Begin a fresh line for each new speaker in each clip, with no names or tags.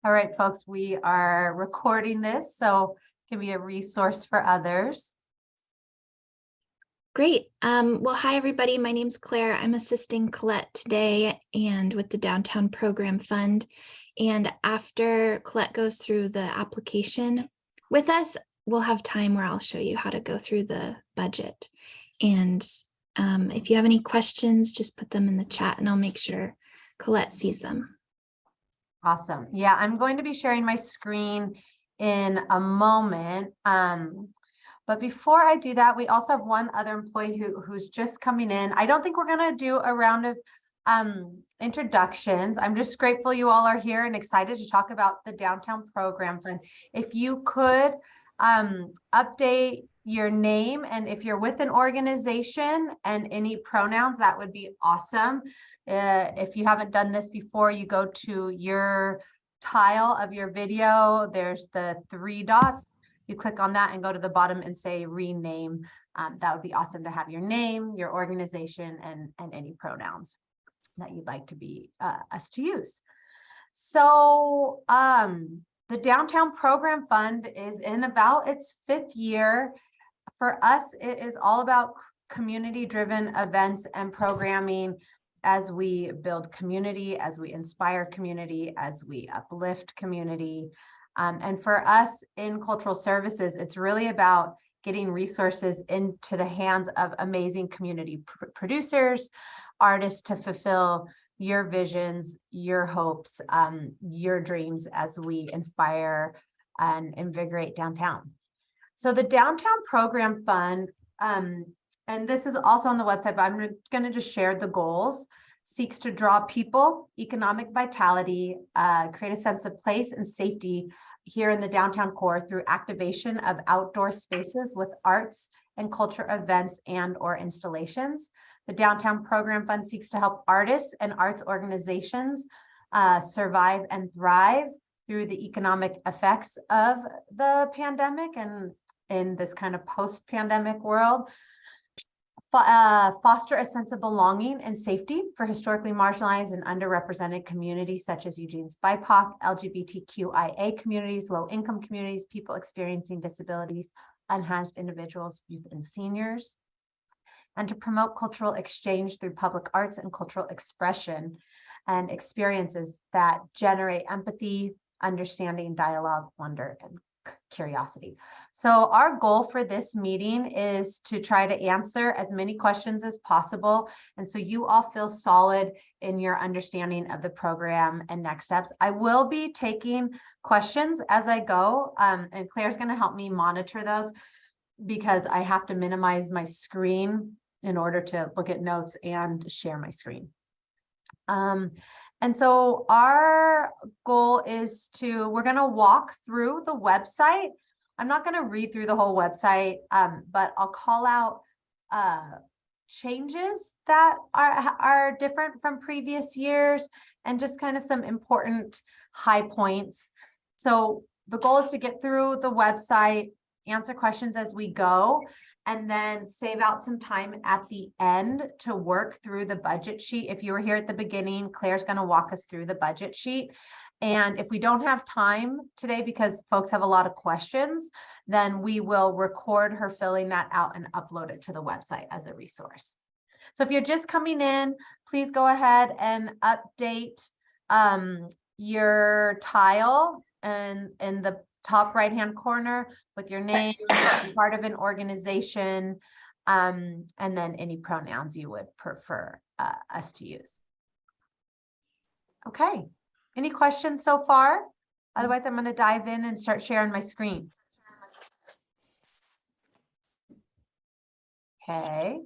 All right, folks, we are recording this, so it can be a resource for others.
Great. Well, hi, everybody. My name's Claire. I'm assisting Colette today and with the Downtown Program Fund. And after Colette goes through the application with us, we'll have time where I'll show you how to go through the budget. And if you have any questions, just put them in the chat and I'll make sure Colette sees them.
Awesome. Yeah, I'm going to be sharing my screen in a moment. But before I do that, we also have one other employee who's just coming in. I don't think we're going to do a round of introductions. I'm just grateful you all are here and excited to talk about the Downtown Program Fund. If you could update your name, and if you're with an organization and any pronouns, that would be awesome. If you haven't done this before, you go to your tile of your video. There's the 3 dots. You click on that and go to the bottom and say rename. That would be awesome to have your name, your organization, and any pronouns that you'd like to be us to use. So the Downtown Program Fund is in about its 5th year. For us, it is all about community-driven events and programming as we build community, as we inspire community, as we uplift community. And for us in cultural services, it's really about getting resources into the hands of amazing community producers, artists to fulfill your visions, your hopes, your dreams as we inspire and invigorate downtown. So the Downtown Program Fund, and this is also on the website, but I'm going to just share the goals, seeks to draw people, economic vitality, create a sense of place and safety here in the downtown core through activation of outdoor spaces with arts and culture events and/or installations. The Downtown Program Fund seeks to help artists and arts organizations survive and thrive through the economic effects of the pandemic and in this kind of post-pandemic world. Foster a sense of belonging and safety for historically marginalized and underrepresented communities such as Eugene's BIPOC, LGBTQIA communities, low-income communities, people experiencing disabilities, unhoused individuals, youth, and seniors. And to promote cultural exchange through public arts and cultural expression and experiences that generate empathy, understanding, dialogue, wonder, and curiosity. So our goal for this meeting is to try to answer as many questions as possible. And so you all feel solid in your understanding of the program and next steps. I will be taking questions as I go, and Claire's going to help me monitor those because I have to minimize my screen in order to look at notes and share my screen. And so our goal is we're going to walk through the website. I'm not going to read through the whole website, but I'll call out changes that are different from previous years and just kind of some important high points. So the goal is to get through the website, answer questions as we go, and then save out some time at the end to work through the budget sheet. If you were here at the beginning, Claire's going to walk us through the budget sheet. And if we don't have time today because folks have a lot of questions, then we will record her filling that out and upload it to the website as a resource. So if you're just coming in, please go ahead and update your tile and in the top right-hand corner with your name, part of an organization, and then any pronouns you would prefer us to use. Okay, any questions so far? Otherwise, I'm going to dive in and start sharing my screen. Okay,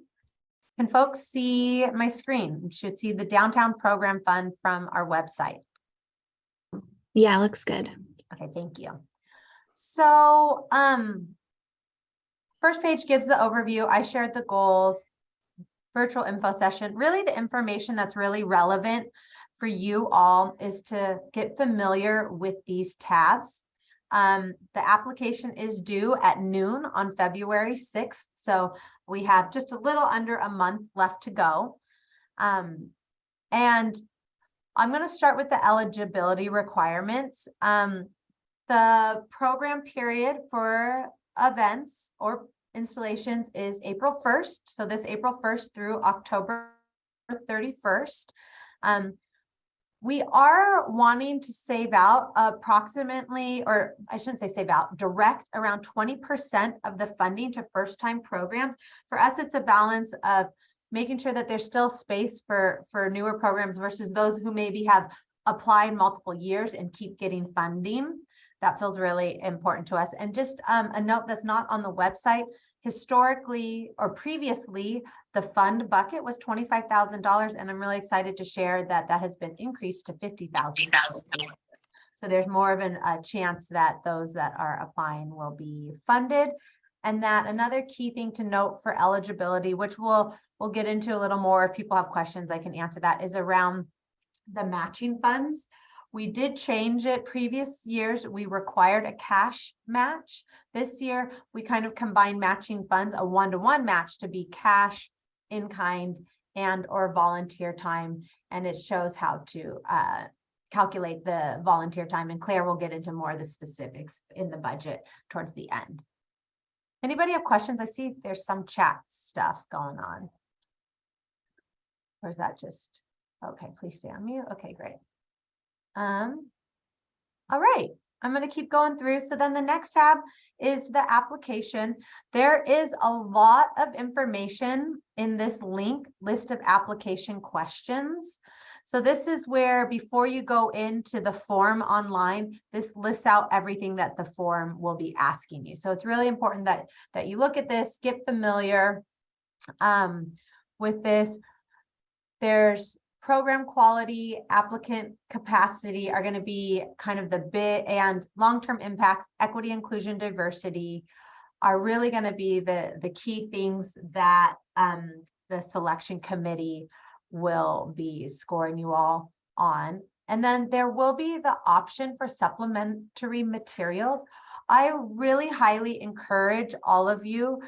can folks see my screen? You should see the Downtown Program Fund from our website.
Yeah, looks good.
Okay, thank you. So first page gives the overview. I shared the goals, virtual info session. Really the information that's really relevant for you all is to get familiar with these tabs. The application is due at noon on February 6th. So we have just a little under a month left to go. And I'm going to start with the eligibility requirements. The program period for events or installations is April 1st. So this April 1st through October 31st. We are wanting to save out approximately, or I shouldn't say save out, direct around 20% of the funding to first-time programs. For us, it's a balance of making sure that there's still space for newer programs versus those who maybe have applied multiple years and keep getting funding. That feels really important to us. And just a note that's not on the website, historically or previously, the fund bucket was $25,000, and I'm really excited to share that that has been increased to $50,000. So there's more of a chance that those that are applying will be funded. And that another key thing to note for eligibility, which we'll get into a little more if people have questions, I can answer that, is around the matching funds. We did change it. Previous years, we required a cash match. This year, we kind of combined matching funds, a one-to-one match, to be cash, in kind, and or volunteer time. And it shows how to calculate the volunteer time. And Claire will get into more of the specifics in the budget towards the end. Anybody have questions? I see there's some chat stuff going on. Or is that just, okay, please stay on mute. Okay, great. All right, I'm going to keep going through. So then the next tab is the application. There is a lot of information in this list of application questions. So this is where, before you go into the form online, this lists out everything that the form will be asking you. So it's really important that you look at this, get familiar with this. There's program quality, applicant capacity are going to be kind of the bit, and long-term impacts, equity, inclusion, diversity are really going to be the key things that the selection committee will be scoring you all on. And then there will be the option for supplementary materials. I really highly encourage all of you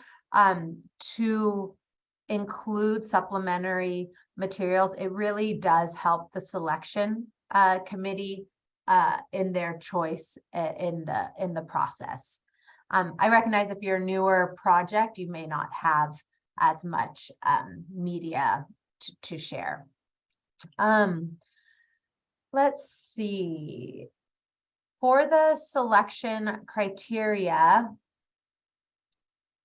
to include supplementary materials. It really does help the selection committee in their choice in the process. I recognize if you're a newer project, you may not have as much media to share. Let's see. For the selection criteria,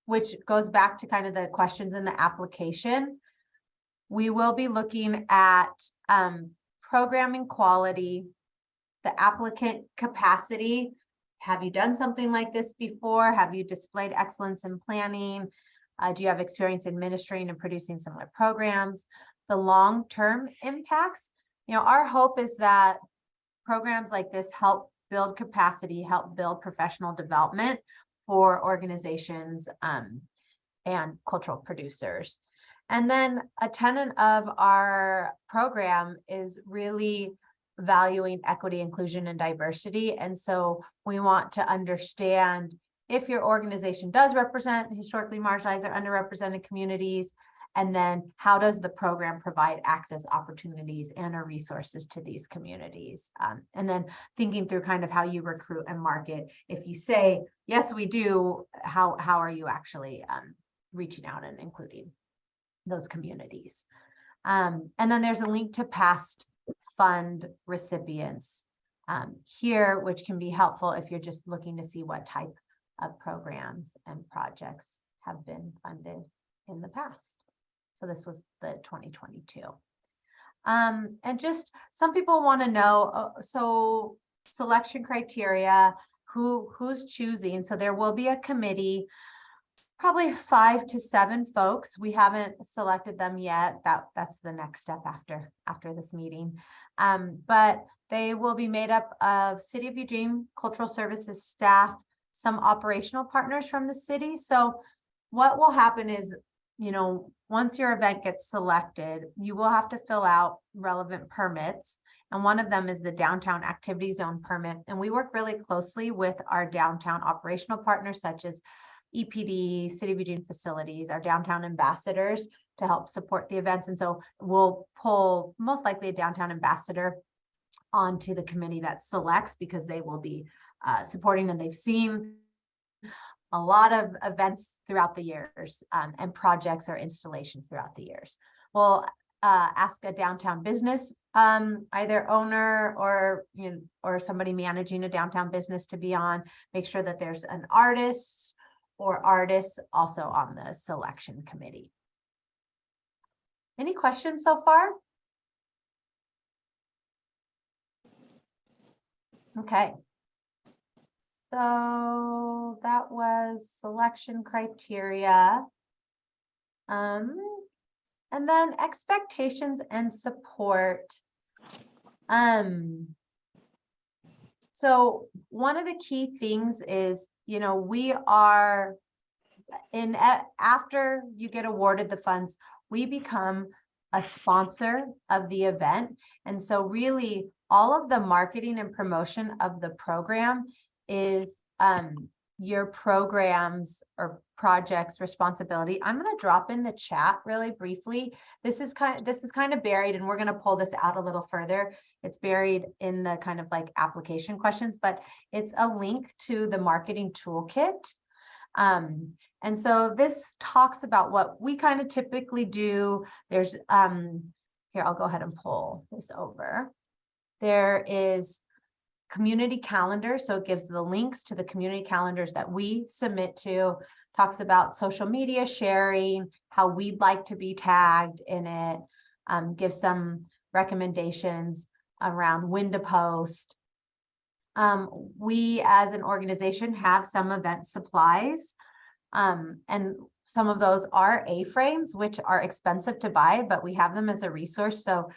which goes back to kind of the questions in the application, we will be looking at programming quality, the applicant capacity. Have you done something like this before? Have you displayed excellence in planning? Do you have experience administering and producing similar programs? The long-term impacts. Our hope is that programs like this help build capacity, help build professional development for organizations and cultural producers. And then a tenet of our program is really valuing equity, inclusion, and diversity. And so we want to understand if your organization does represent historically marginalized or underrepresented communities, and then how does the program provide access, opportunities, and or resources to these communities? And then thinking through kind of how you recruit and market. If you say, yes, we do, how are you actually reaching out and including those communities? And then there's a link to past fund recipients here, which can be helpful if you're just looking to see what type of programs and projects have been funded in the past. So this was the 2022. And just some people want to know, so selection criteria, who's choosing. So there will be a committee, probably 5 to 7 folks. We haven't selected them yet. That's the next step after this meeting. But they will be made up of City of Eugene Cultural Services staff, some operational partners from the city. So what will happen is, once your event gets selected, you will have to fill out relevant permits. And one of them is the downtown activity zone permit. And we work really closely with our downtown operational partners, such as EPD, City of Eugene facilities, our downtown ambassadors, to help support the events. And so we'll pull most likely a downtown ambassador onto the committee that selects, because they will be supporting, and they've seen a lot of events throughout the years, and projects or installations throughout the years. We'll ask a downtown business, either owner or or somebody managing a downtown business to be on. Make sure that there's an artist or artists also on the selection committee. Any questions so far? Okay. So that was selection criteria. And then expectations and support. So one of the key things is, we are after you get awarded the funds, we become a sponsor of the event. And so really all of the marketing and promotion of the program is your programs or projects responsibility. I'm going to drop in the chat really briefly. This is kind of buried, and we're going to pull this out a little further. It's buried in the kind of like application questions, but it's a link to the marketing toolkit. And so this talks about what we kind of typically do. There's here, I'll go ahead and pull this over. There is community calendar. So it gives the links to the community calendars that we submit to, talks about social media sharing, how we'd like to be tagged in it, gives some recommendations around when to post. We as an organization have some event supplies, and some of those are A-frames, which are expensive to buy, but we have them as a resource. So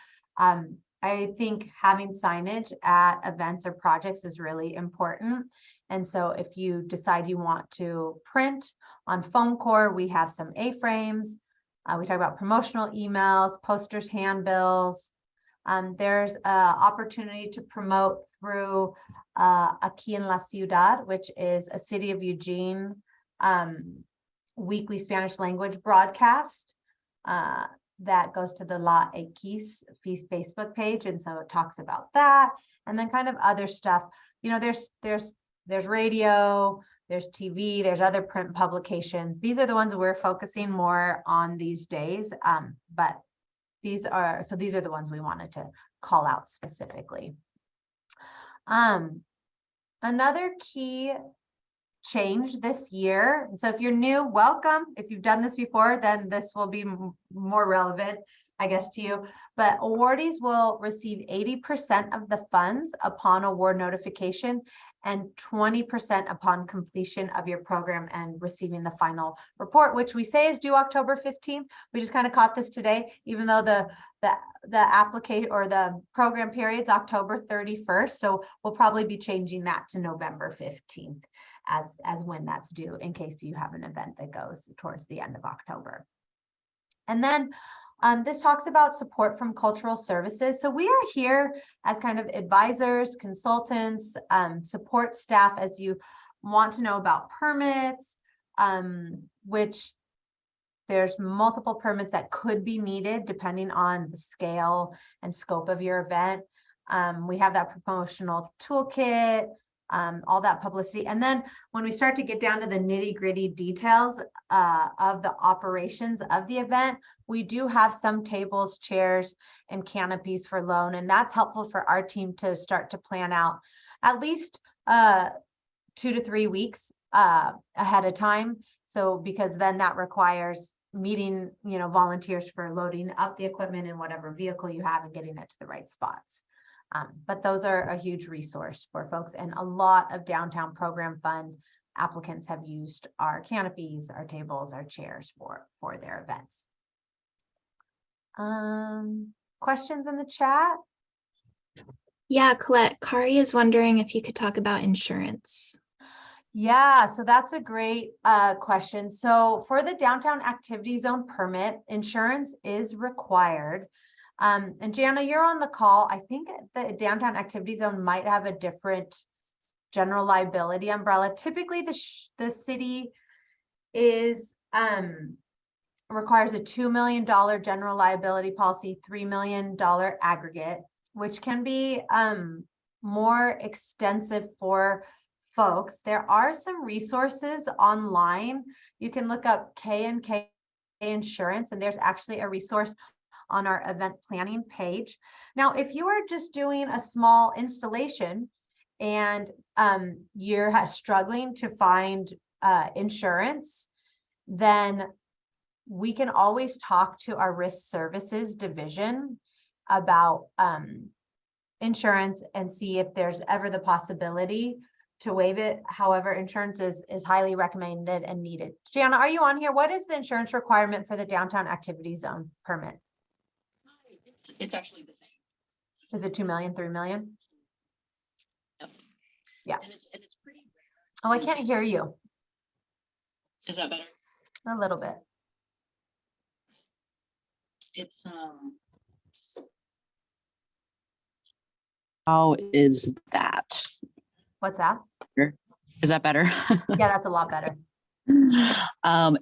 I think having signage at events or projects is really important. And so if you decide you want to print on foam core, we have some A-frames. We talk about promotional emails, posters, handbills. There's an opportunity to promote through Aquí en la Ciudad, which is a City of Eugene weekly Spanish language broadcast that goes to the La X Facebook page. And so it talks about that. And then kind of other stuff, there's radio, there's TV, there's other print publications. These are the ones we're focusing more on these days. But these are the ones we wanted to call out specifically. Another key change this year. So if you're new, welcome. If you've done this before, then this will be more relevant, I guess, to you. But awardees will receive 80% of the funds upon award notification and 20% upon completion of your program and receiving the final report, which we say is due October 15th. We just kind of caught this today, even though the application or the program period is October 31st. So we'll probably be changing that to November 15th as when that's due, in case you have an event that goes towards the end of October. And then this talks about support from cultural services. So we are here as kind of advisors, consultants, support staff as you want to know about permits, which there's multiple permits that could be needed depending on the scale and scope of your event. We have that promotional toolkit, all that publicity. And then when we start to get down to the nitty-gritty details of the operations of the event, we do have some tables, chairs, and canopies for loan. And that's helpful for our team to start to plan out at least 2 to 3 weeks ahead of time. So because then that requires meeting, volunteers for loading up the equipment in whatever vehicle you have and getting it to the right spots. But those are a huge resource for folks, and a lot of downtown program fund applicants have used our canopies, our tables, our chairs for their events. Questions in the chat?
Yeah, Colette, Kari is wondering if you could talk about insurance.
Yeah, so that's a great question. So for the downtown activity zone permit, insurance is required. And Jana, you're on the call. I think the downtown activity zone might have a different general liability umbrella. Typically, the city is requires a $2 million general liability policy, $3 million aggregate. which can be more extensive for folks. There are some resources online. You can look up K&K Insurance, and there's actually a resource on our event planning page. Now, if you are just doing a small installation and you're struggling to find insurance, then we can always talk to our risk services division about insurance and see if there's ever the possibility to waive it. However, insurance is highly recommended and needed. Jana, are you on here? What is the insurance requirement for the downtown activity zone permit?
It's actually the same.
Is it 2 million, 3 million?
Yep.
Yeah.
And it's pretty rare.
Oh, I can't hear you.
Is that better?
A little bit.
It's how is that?
What's that?
Is that better?
Yeah, that's a lot better.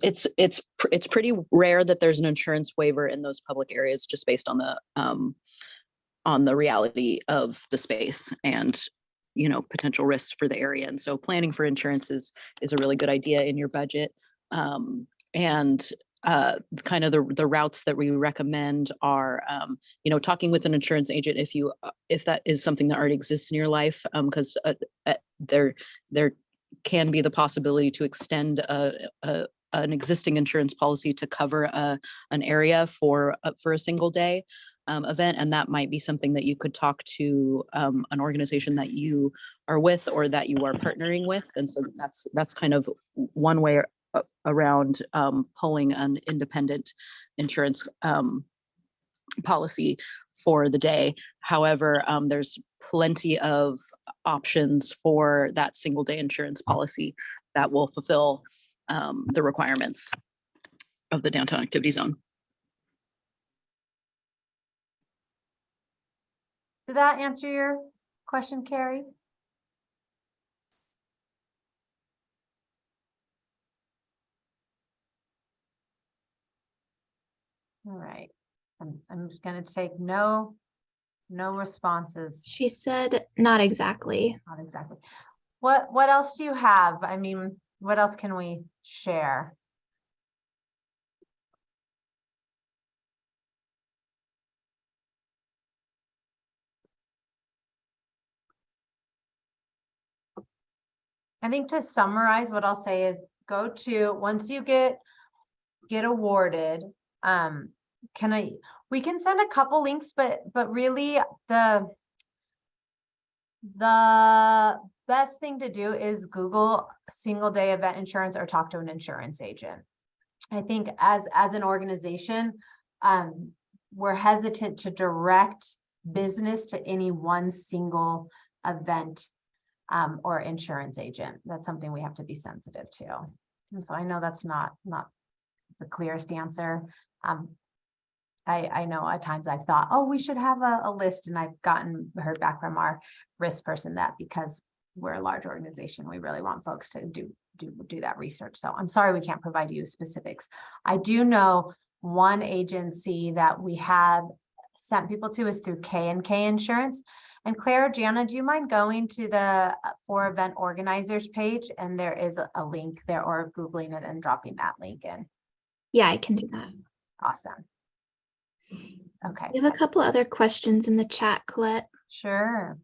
It's pretty rare that there's an insurance waiver in those public areas, just based on the reality of the space and, you know, potential risks for the area. And so planning for insurance is a really good idea in your budget. Kind of the routes that we recommend are, you know, talking with an insurance agent if that is something that already exists in your life, because there can be the possibility to extend an existing insurance policy to cover an area for a single day event, and that might be something that you could talk to an organization that you are with or that you are partnering with. And so that's kind of one way around pulling an independent insurance policy for the day. However, there's plenty of options for that single day insurance policy that will fulfill the requirements of the downtown activity zone.
Did that answer your question, Carrie? All right. I'm just going to take no responses.
She said, not exactly.
Not exactly. What else do you have? I mean, what else can we share? I think to summarize, what I'll say is go to, once you get awarded, we can send a couple links, but really the best thing to do is Google single day event insurance or talk to an insurance agent. I think as an organization, we're hesitant to direct business to any one single event or insurance agent. That's something we have to be sensitive to. And so I know that's not the clearest answer. I know at times I've thought, oh, we should have a list, and I've heard back from our risk person that because we're a large organization, we really want folks to do that research. So I'm sorry we can't provide you specifics. I do know one agency that we have sent people to is through K&K Insurance. And Claire, Jana, do you mind going to the for event organizers page? And there is a link there, or Googling it and dropping that link in.
Yeah, I can do that.
Awesome. Okay.
We have a couple other questions in the chat, Colette.
Sure.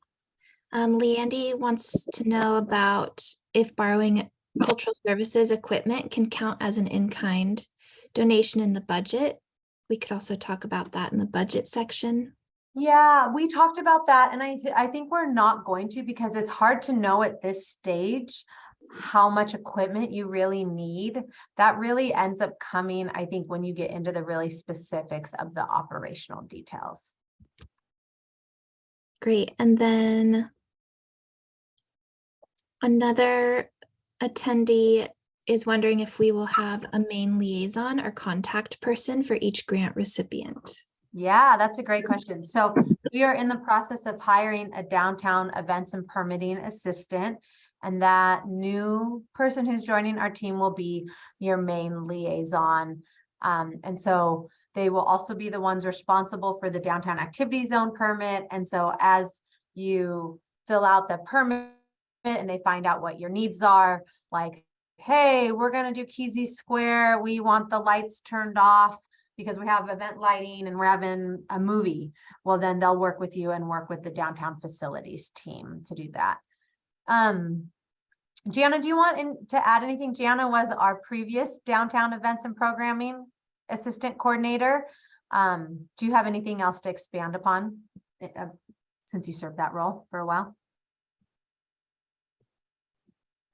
Leandy wants to know about if borrowing cultural services equipment can count as an in-kind donation in the budget. We could also talk about that in the budget section.
Yeah, we talked about that, and I think we're not going to, because it's hard to know at this stage how much equipment you really need. That really ends up coming, I think, when you get into the really specifics of the operational details.
Great. And then another attendee is wondering if we will have a main liaison or contact person for each grant recipient.
Yeah, that's a great question. So we are in the process of hiring a downtown events and permitting assistant, and that new person who's joining our team will be your main liaison. And so They will also be the ones responsible for the downtown activity zone permit. And so as you fill out the permit and they find out what your needs are, like, hey, we're going to do Kesey Square. We want the lights turned off because we have event lighting and we're having a movie. Well, then they'll work with you and work with the downtown facilities team to do that. Gianna, do you want to add anything? Gianna was our previous downtown events and programming assistant coordinator. Do you have anything else to expand upon since you served that role for a while?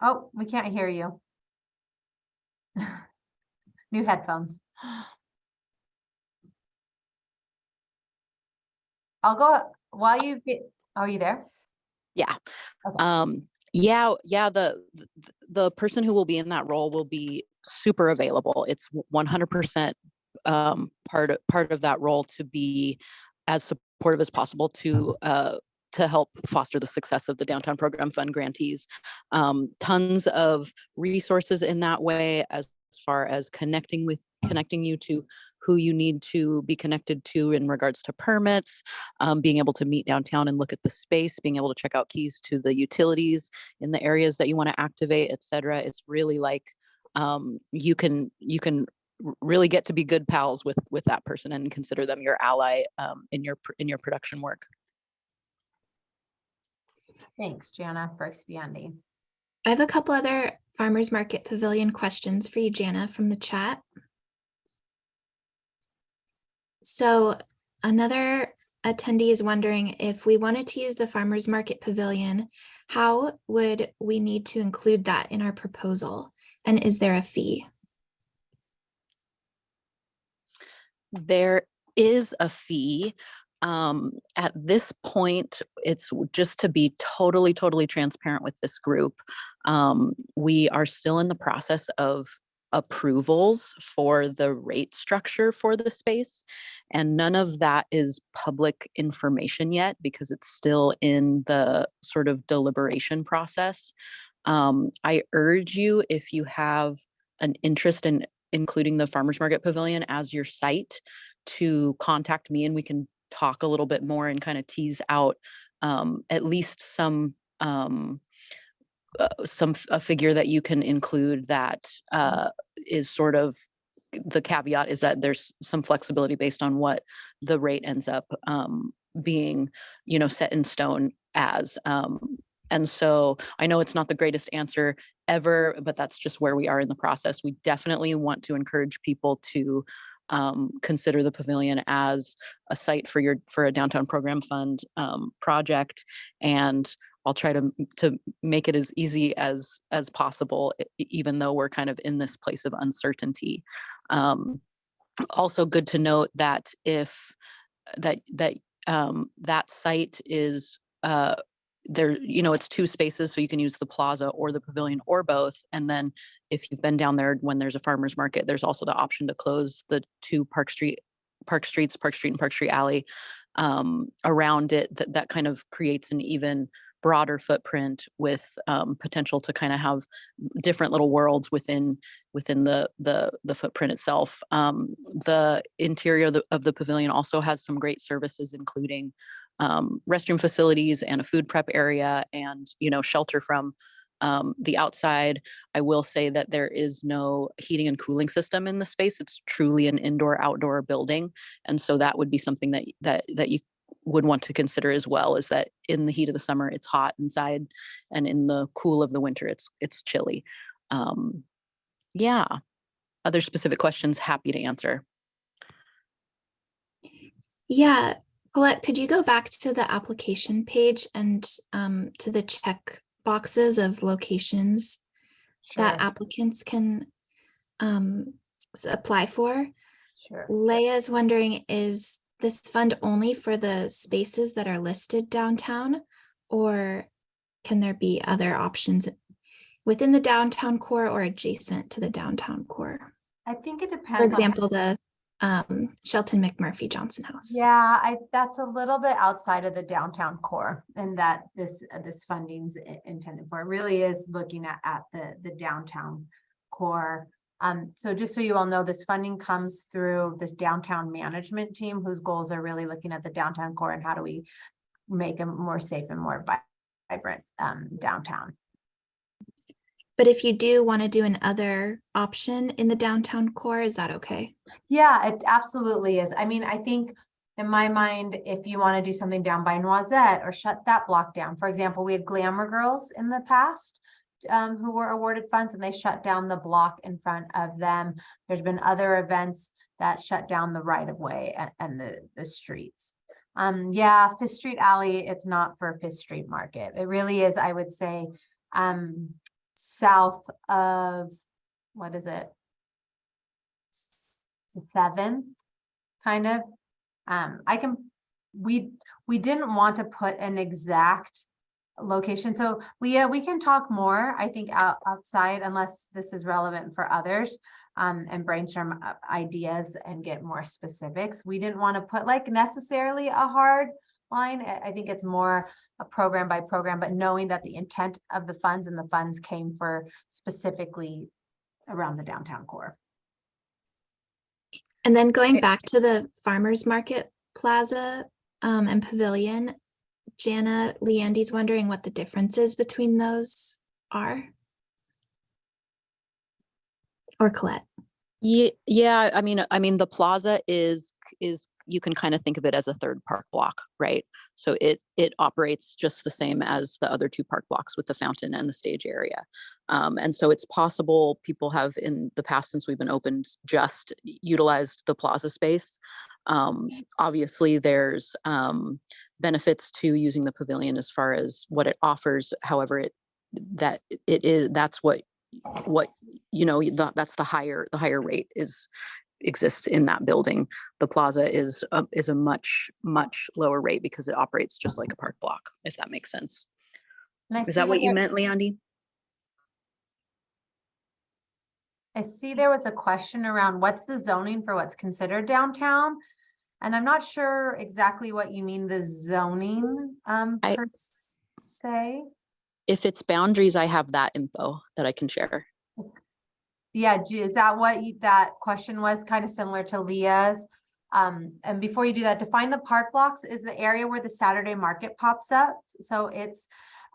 Oh, we can't hear you. New headphones. I'll go while you get, are you there?
Yeah.
Okay.
Yeah. The person who will be in that role will be super available. It's 100% part of that role to be as supportive as possible to help foster the success of the Downtown Program Fund grantees. Tons of resources in that way, as far as connecting you to who you need to be connected to in regards to permits, being able to meet downtown and look at the space, being able to check out keys to the utilities in the areas that you want to activate, etc. It's really like you can really get to be good pals with that person and consider them your ally in your production work.
Thanks, Jana, for expanding.
I have a couple other Farmers Market Pavilion questions for you, Jana, from the chat. So another attendee is wondering, if we wanted to use the Farmers Market Pavilion, how would we need to include that in our proposal? And is there a fee?
There is a fee. At this point, it's just to be totally transparent with this group. We are still in the process of approvals for the rate structure for the space, and none of that is public information yet because it's still in the sort of deliberation process. I urge you, if you have an interest in including the Farmers Market Pavilion as your site, to contact me and we can talk a little bit more and kind of tease out at least a figure that you can include that is sort of the caveat is that there's some flexibility based on what the rate ends up being, set in stone as. And so I know it's not the greatest answer ever, but that's just where we are in the process. We definitely want to encourage people to consider the pavilion as a site for a downtown program fund project, and I'll try to make it as easy as possible, even though we're kind of in this place of uncertainty. Also good to note that if that site is there, it's two spaces, so you can use the plaza or the pavilion or both. And then if you've been down there when there's a farmer's market, there's also the option to close the two Park Street and Park Street Alley around it. That kind of creates an even broader footprint with potential to kind of have different little worlds within the footprint itself. The interior of the pavilion also has some great services, including restroom facilities and a food prep area and, shelter from the outside. I will say that there is no heating and cooling system in the space. It's truly an indoor-outdoor building. And so that would be something that you would want to consider as well, is that in the heat of the summer, it's hot inside, and in the cool of the winter, it's chilly. Yeah. Other specific questions, happy to answer.
Yeah. Colette, could you go back to the application page and to the check boxes of locations that applicants can apply for?
Sure.
Leia's wondering, is this fund only for the spaces that are listed downtown, or can there be other options within the downtown core or adjacent to the downtown core?
I think it depends.
For example, the Shelton McMurphy Johnson House.
Yeah, that's a little bit outside of the downtown core, and that this funding's intended for. It really is looking at the downtown core. So just so you all know, this funding comes through this downtown management team whose goals are really looking at the downtown core and how do we make a more safe and more vibrant downtown.
But if you do want to do an other option in the downtown core, is that okay?
Yeah, it absolutely is. I mean, I think in my mind, if you want to do something down by Noisette or shut that block down, for example, we had Glamour Girls in the past who were awarded funds and they shut down the block in front of them. There's been other events that shut down the right of way and the streets. Yeah, Fifth Street Alley, it's not for Fifth Street Market. It really is, I would say, south of, what is it? 7th, kind of. We didn't want to put an exact location. So Leah, we can talk more, I think, outside, unless this is relevant for others, and brainstorm ideas and get more specifics. We didn't want to put like necessarily a hard line. I think it's more a program by program, but knowing that the intent of the funds and the funds came for specifically around the downtown core.
And then going back to the farmers market plaza and pavilion, Jana Leandy's wondering what the differences between those are. Or Colette.
Yeah. I mean, the plaza is you can kind of think of it as a third park block, right? So it operates just the same as the other two park blocks with the fountain and the stage area. And so it's possible people have in the past, since we've been opened, just utilized the plaza space. Obviously there's benefits to using the pavilion as far as what it offers. However, that's what that's the higher rate exists in that building. The plaza is a much lower rate because it operates just like a park block, if that makes sense. Is that what you meant, Leandy?
I see there was a question around what's the zoning for what's considered downtown. And I'm not sure exactly what you mean the zoning per se.
If it's boundaries, I have that info that I can share.
Yeah, is that what that question was? Kind of similar to Leah's. And before you do that, define the park blocks is the area where the Saturday market pops up. So it's,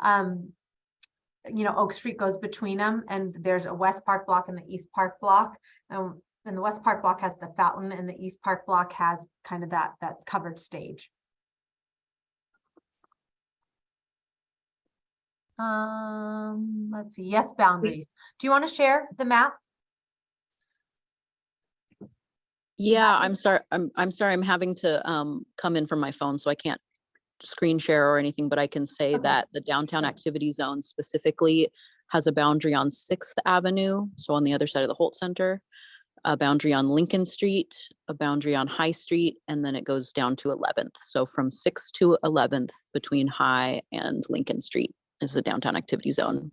Oak Street goes between them, and there's a West Park block and the East Park block. And the West Park block has the fountain, and the East Park block has kind of that covered stage. Let's see. Yes, boundaries. Do you want to share the map?
Yeah, I'm sorry. I'm sorry. I'm having to come in from my phone, so I can't screen share or anything, but I can say that the downtown activity zone specifically has a boundary on 6th Avenue. So on the other side of the Holt Center, a boundary on Lincoln Street, a boundary on High Street, and then it goes down to 11th. So from 6th to 11th between High and Lincoln Street is the downtown activity zone.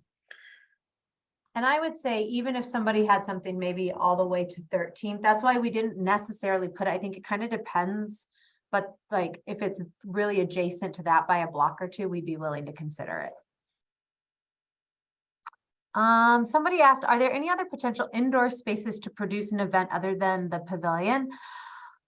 And I would say, even if somebody had something maybe all the way to 13th, that's why we didn't necessarily put it. I think it kind of depends, but like if it's really adjacent to that by a block or two, we'd be willing to consider it. Somebody asked, are there any other potential indoor spaces to produce an event other than the pavilion?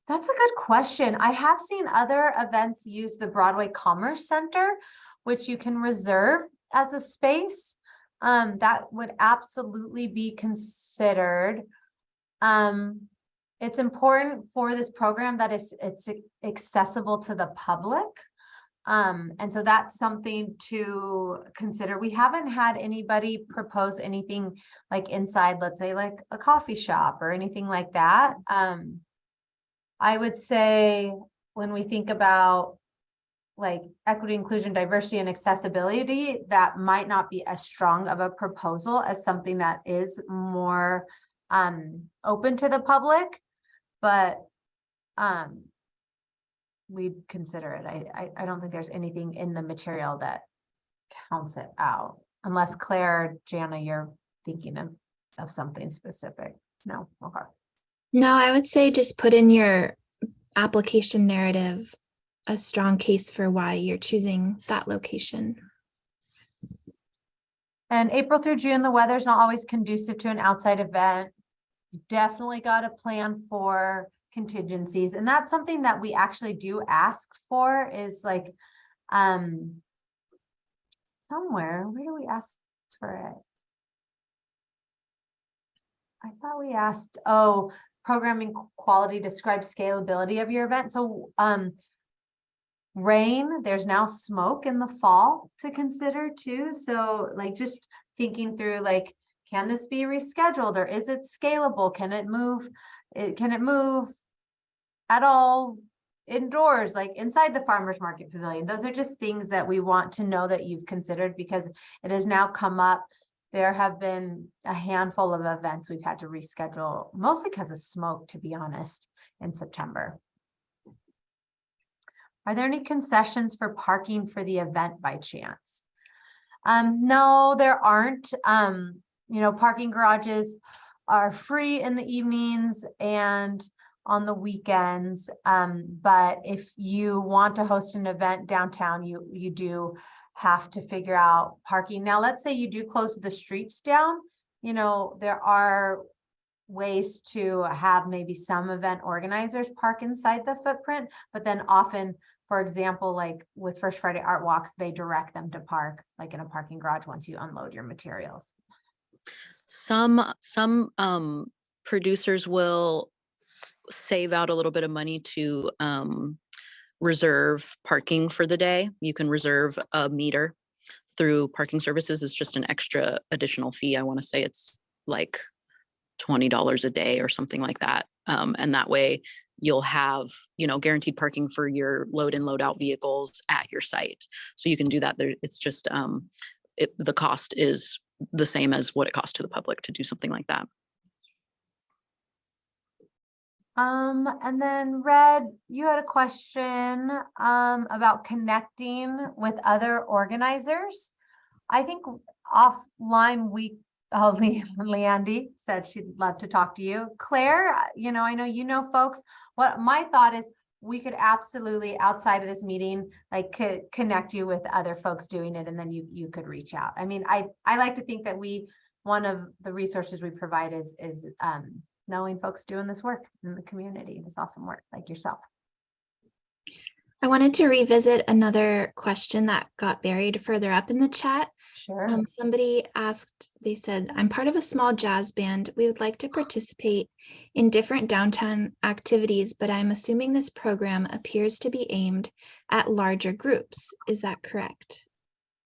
That's a good question. I have seen other events use the Broadway Commerce Center, which you can reserve as a space. That would absolutely be considered. It's important for this program that it's accessible to the public. And so that's something to consider. We haven't had anybody propose anything like inside, let's say like a coffee shop or anything like that. I would say when we think about like equity, inclusion, diversity, and accessibility, that might not be as strong of a proposal as something that is more open to the public, but we'd consider it. I don't think there's anything in the material that counts it out, unless Claire, Jana, you're thinking of something specific. No, okay.
No, I would say just put in your application narrative a strong case for why you're choosing that location.
And April through June, the weather's not always conducive to an outside event. you definitely got to plan for contingencies. And that's something that we actually do ask for is like, somewhere, where do we ask for it? I thought we asked, programming quality, describe scalability of your event. So, rain, there's now smoke in the fall to consider too. So like just thinking through like, can this be rescheduled or is it scalable? Can it move? Can it move at all indoors, like inside the farmer's market pavilion? Those are just things that we want to know that you've considered because it has now come up. There have been a handful of events we've had to reschedule, mostly because of smoke, to be honest, in September. Are there any concessions for parking for the event by chance? No, there aren't. Parking garages are free in the evenings and on the weekends. But if you want to host an event downtown, you do have to figure out parking. Now, let's say you do close the streets down, there are ways to have maybe some event organizers park inside the footprint, but then often, for example, like with First Friday Art Walks, they direct them to park like in a parking garage once you unload your materials.
Some producers will save out a little bit of money to reserve parking for the day. You can reserve a meter through parking services. It's just an extra additional fee. I want to say it's like $20 a day or something like that. And that way you'll have, guaranteed parking for your load in, load out vehicles at your site. So you can do that there. It's just, the cost is the same as what it costs to the public to do something like that.
And then Red, you had a question about connecting with other organizers. I think offline Leandy said she'd love to talk to you. Claire, I know folks. What my thought is, we could absolutely outside of this meeting, like connect you with other folks doing it, and then you could reach out. I mean, I like to think that one of the resources we provide is knowing folks doing this work in the community, this awesome work like yourself.
I wanted to revisit another question that got buried further up in the chat.
Sure.
Somebody asked, they said, I'm part of a small jazz band. We would like to participate in different downtown activities, but I'm assuming this program appears to be aimed at larger groups. Is that correct?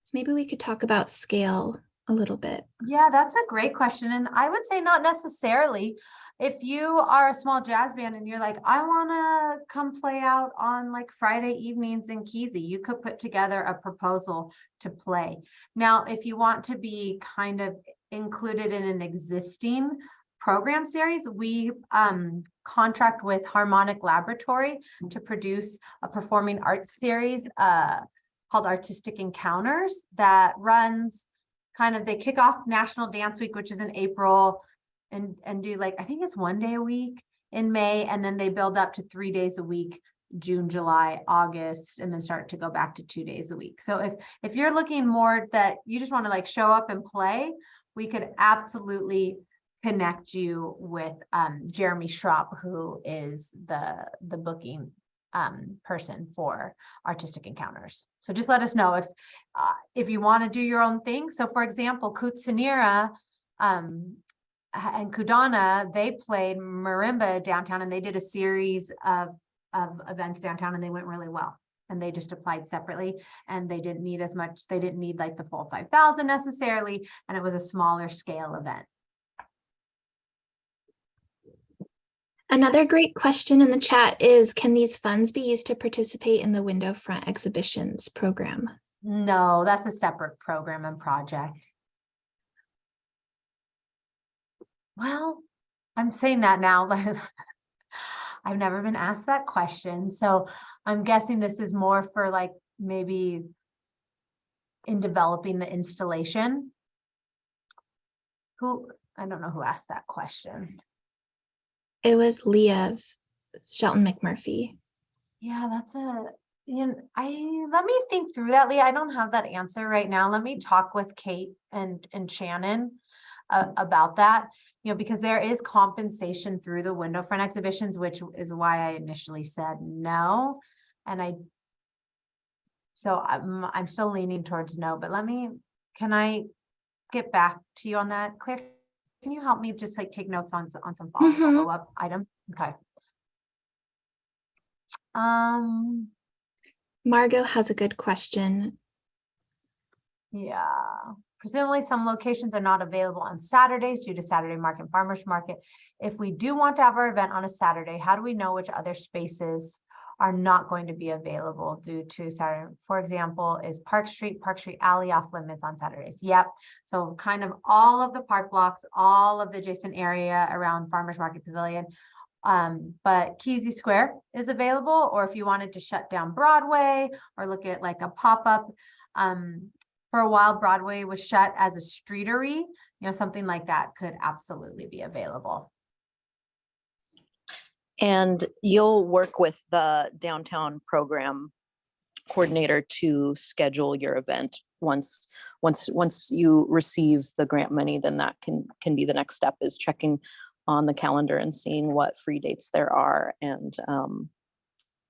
So maybe we could talk about scale a little bit.
Yeah, that's a great question. And I would say not necessarily. If you are a small jazz band and you're like, I want to come play out on like Friday evenings in Kesey, you could put together a proposal to play. Now, if you want to be kind of included in an existing program series, we contract with Harmonic Laboratory to produce a performing arts series called Artistic Encounters that runs they kick off National Dance Week, which is in April, and do I think it's 1 day a week in May, and then they build up to 3 days a week, June, July, August, and then start to go back to 2 days a week. So if you're looking more that you just want to show up and play, we could absolutely connect you with Jeremy Schropp, who is the booking person for Artistic Encounters. So just let us know if you want to do your own thing. So for example, Kutsanira and Kudana, they played marimba downtown, and they did a series of events downtown, and they went really well. And they just applied separately, and they didn't need as much. They didn't need the full 5,000 necessarily, and it was a smaller scale event.
Another great question in the chat is, can these funds be used to participate in the Window Front Exhibitions program?
No, that's a separate program and project. Well, I'm saying that now. I've never been asked that question. So I'm guessing this is more for maybe in developing the installation. I don't know who asked that question.
It was Leah Shelton McMurphy.
Yeah, let me think through that, Leah. I don't have that answer right now. Let me talk with Kate and Shannon about that. because there is compensation through the window front exhibitions, which is why I initially said no. And so I'm still leaning towards no, but can I get back to you on that? Claire, can you help me just like take notes on some follow-up items? Okay.
Margot has a good question.
Yeah, presumably some locations are not available on Saturdays due to Saturday market and farmers market. If we do want to have our event on a Saturday, how do we know which other spaces are not going to be available due to Saturday? For example, is Park Street Alley off limits on Saturdays? Yep. So kind of all of the park blocks, all of the adjacent area around Farmers Market Pavilion. But Kesey Square is available, or if you wanted to shut down Broadway or look at like a pop-up, for a while, Broadway was shut as a streetery, something like that could absolutely be available.
And you'll work with the downtown program coordinator to schedule your event. Once you receive the grant money, then that can be the next step, is checking on the calendar and seeing what free dates there are and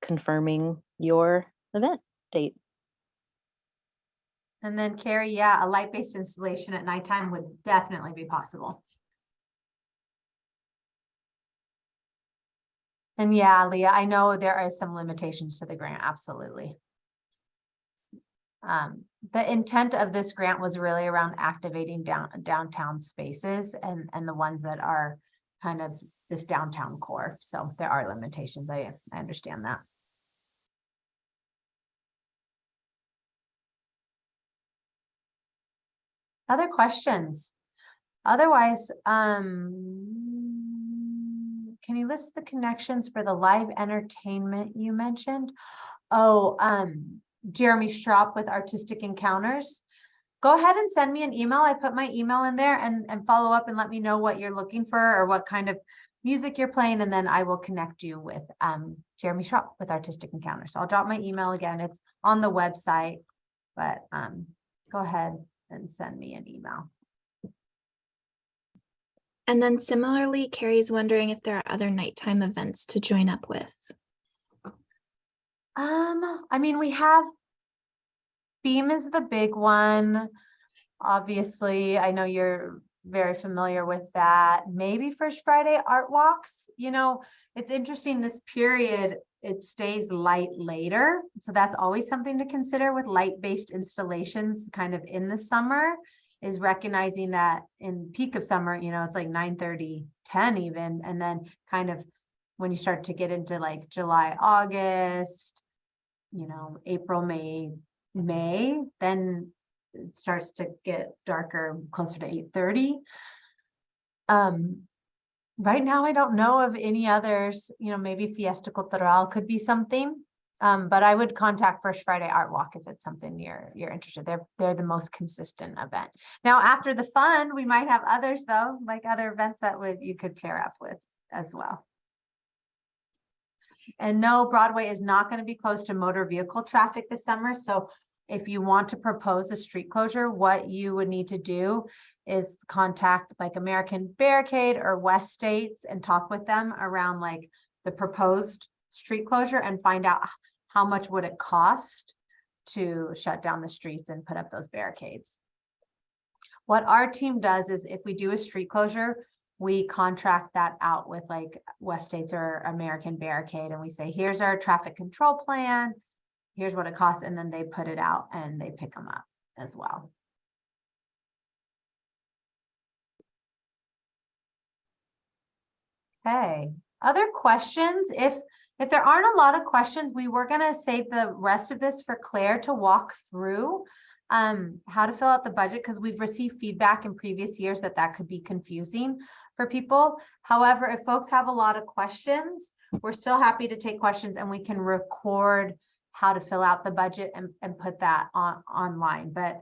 confirming your event date.
And then Carrie, yeah, a light-based installation at nighttime would definitely be possible. And yeah, Leah, I know there are some limitations to the grant, absolutely. The intent of this grant was really around activating downtown spaces and the ones that are kind of this downtown core. So there are limitations. I understand that. Other questions? Otherwise, can you list the connections for the live entertainment you mentioned? Oh, Jeremy Schropp with Artistic Encounters. Go ahead and send me an email. I put my email in there and follow up and let me know what you're looking for or what kind of music you're playing. And then I will connect you with Jeremy Schropp with Artistic Encounters. So I'll drop my email again. It's on the website, but go ahead and send me an email.
And then similarly, Carrie's wondering if there are other nighttime events to join up with.
I mean, we have Beam is the big one. Obviously, I know you're very familiar with that. Maybe First Friday art walks. It's interesting, this period, it stays light later. So that's always something to consider with light-based installations kind of in the summer, is recognizing that in peak of summer, it's like 9:30, 10 even. And then kind of when you start to get into like July, August, April, May, then it starts to get darker closer to 8:30. Right now, I don't know of any others, maybe Fiesta Cultural could be something. But I would contact First Friday Art Walk if it's something you're interested. They're the most consistent event. Now, after the fun, we might have others though, like other events that you could pair up with as well. And no, Broadway is not going to be closed to motor vehicle traffic this summer. So if you want to propose a street closure, what you would need to do is contact like American Barricade or West States and talk with them around like the proposed street closure and find out how much would it cost to shut down the streets and put up those barricades. What our team does is if we do a street closure, we contract that out with like West States or American Barricade, and we say, here's our traffic control plan, here's what it costs, and then they put it out and they pick them up as well. Okay, other questions? If there aren't a lot of questions, we were going to save the rest of this for Claire to walk through how to fill out the budget, because we've received feedback in previous years that could be confusing for people. However, if folks have a lot of questions, we're still happy to take questions and we can record how to fill out the budget and put that online. But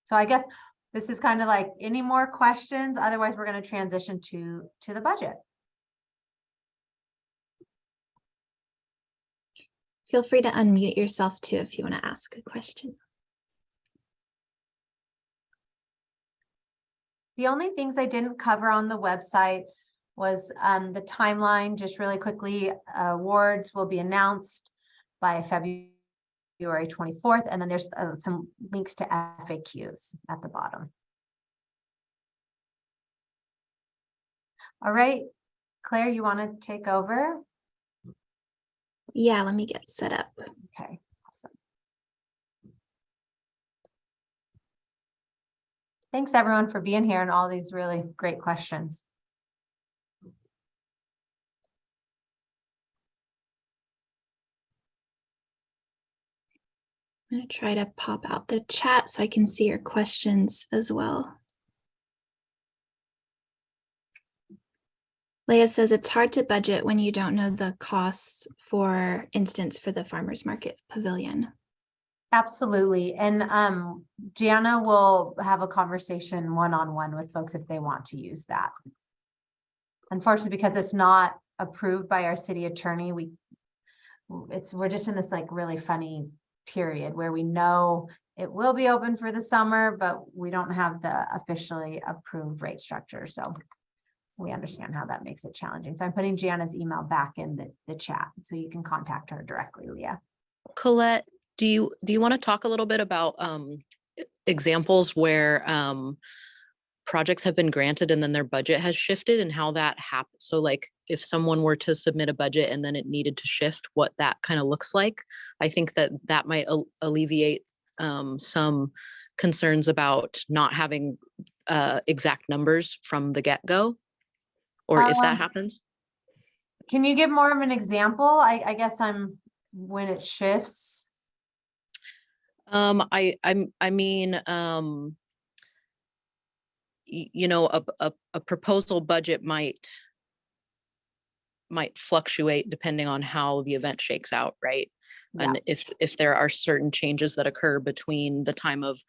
so I guess this is kind of like any more questions. Otherwise, we're going to transition to the budget.
Feel free to unmute yourself too if you want to ask a question.
The only things I didn't cover on the website was the timeline, just really quickly. Awards will be announced by February 24th, and then there's some links to FAQs at the bottom. All right, Claire, you want to take over?
Yeah, let me get set up.
Okay, awesome. Thanks everyone for being here and all these really great questions.
I'm going to try to pop out the chat so I can see your questions as well. Leah says it's hard to budget when you don't know the costs, for instance, for the farmers market pavilion.
Absolutely. And Jana will have a conversation one-on-one with folks if they want to use that. Unfortunately, because it's not approved by our city attorney, we're just in this like really funny period where we know it will be open for the summer, but we don't have the officially approved rate structure. So we understand how that makes it challenging. So I'm putting Gianna's email back in the chat so you can contact her directly, Leah.
Colette, do you want to talk a little bit about examples where projects have been granted and then their budget has shifted and how that happens? So like if someone were to submit a budget and then it needed to shift, what that kind of looks like. I think that might alleviate some concerns about not having exact numbers from the get-go, or if that happens.
Can you give more of an example? I guess when it shifts.
I mean, you know, a proposal budget might fluctuate depending on how the event shakes out, right?
Yeah.
And if there are certain changes that occur between the time of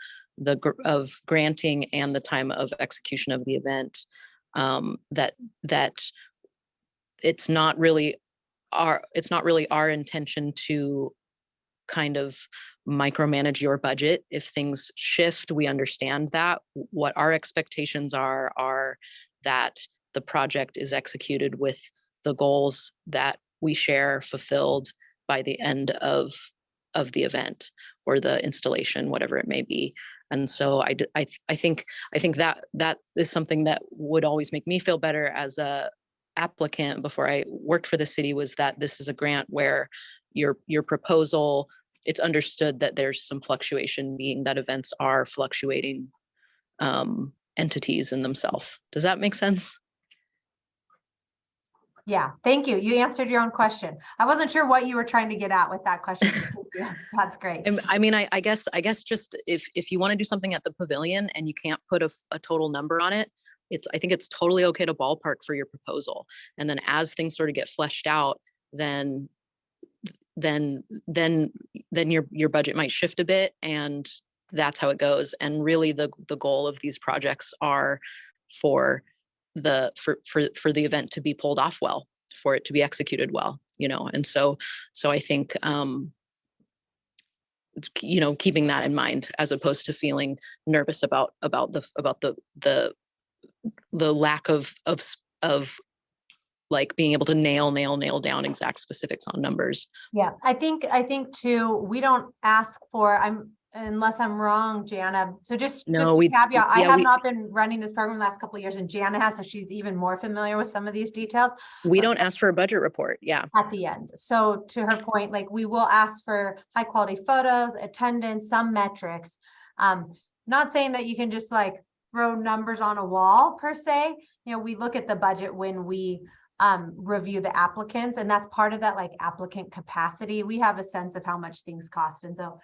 granting and the time of execution of the event, that it's not really our intention to kind of micromanage your budget. If things shift, we understand that. What our expectations are that the project is executed with the goals that we share fulfilled by the end of the event or the installation, whatever it may be. And so I think that is something that would always make me feel better as a applicant before I worked for the city, was that this is a grant where your proposal, it's understood that there's some fluctuation, being that events are fluctuating entities in themselves. Does that make sense?
Yeah, thank you. You answered your own question. I wasn't sure what you were trying to get at with that question. Yeah, that's great.
I mean, I guess just if you want to do something at the pavilion and you can't put a total number on it, I think it's totally okay to ballpark for your proposal. And then as things sort of get fleshed out, then your budget might shift a bit, and that's how it goes. And really the goal of these projects are for the event to be pulled off well, for it to be executed well, you know. And so I think you know, keeping that in mind, as opposed to feeling nervous about the lack of like being able to nail down exact specifics on numbers.
Yeah, I think too, we don't ask for, unless I'm wrong, Jana. So just a caveat, I have not been running this program the last couple of years, and Jana has, so she's even more familiar with some of these details.
We don't ask for a budget report. Yeah.
At the end. So to her point, like we will ask for high quality photos, attendance, some metrics. Not saying that you can just like throw numbers on a wall per se. You know, we look at the budget when we review the applicants, and that's part of that like applicant capacity. We have a sense of how much things cost. And so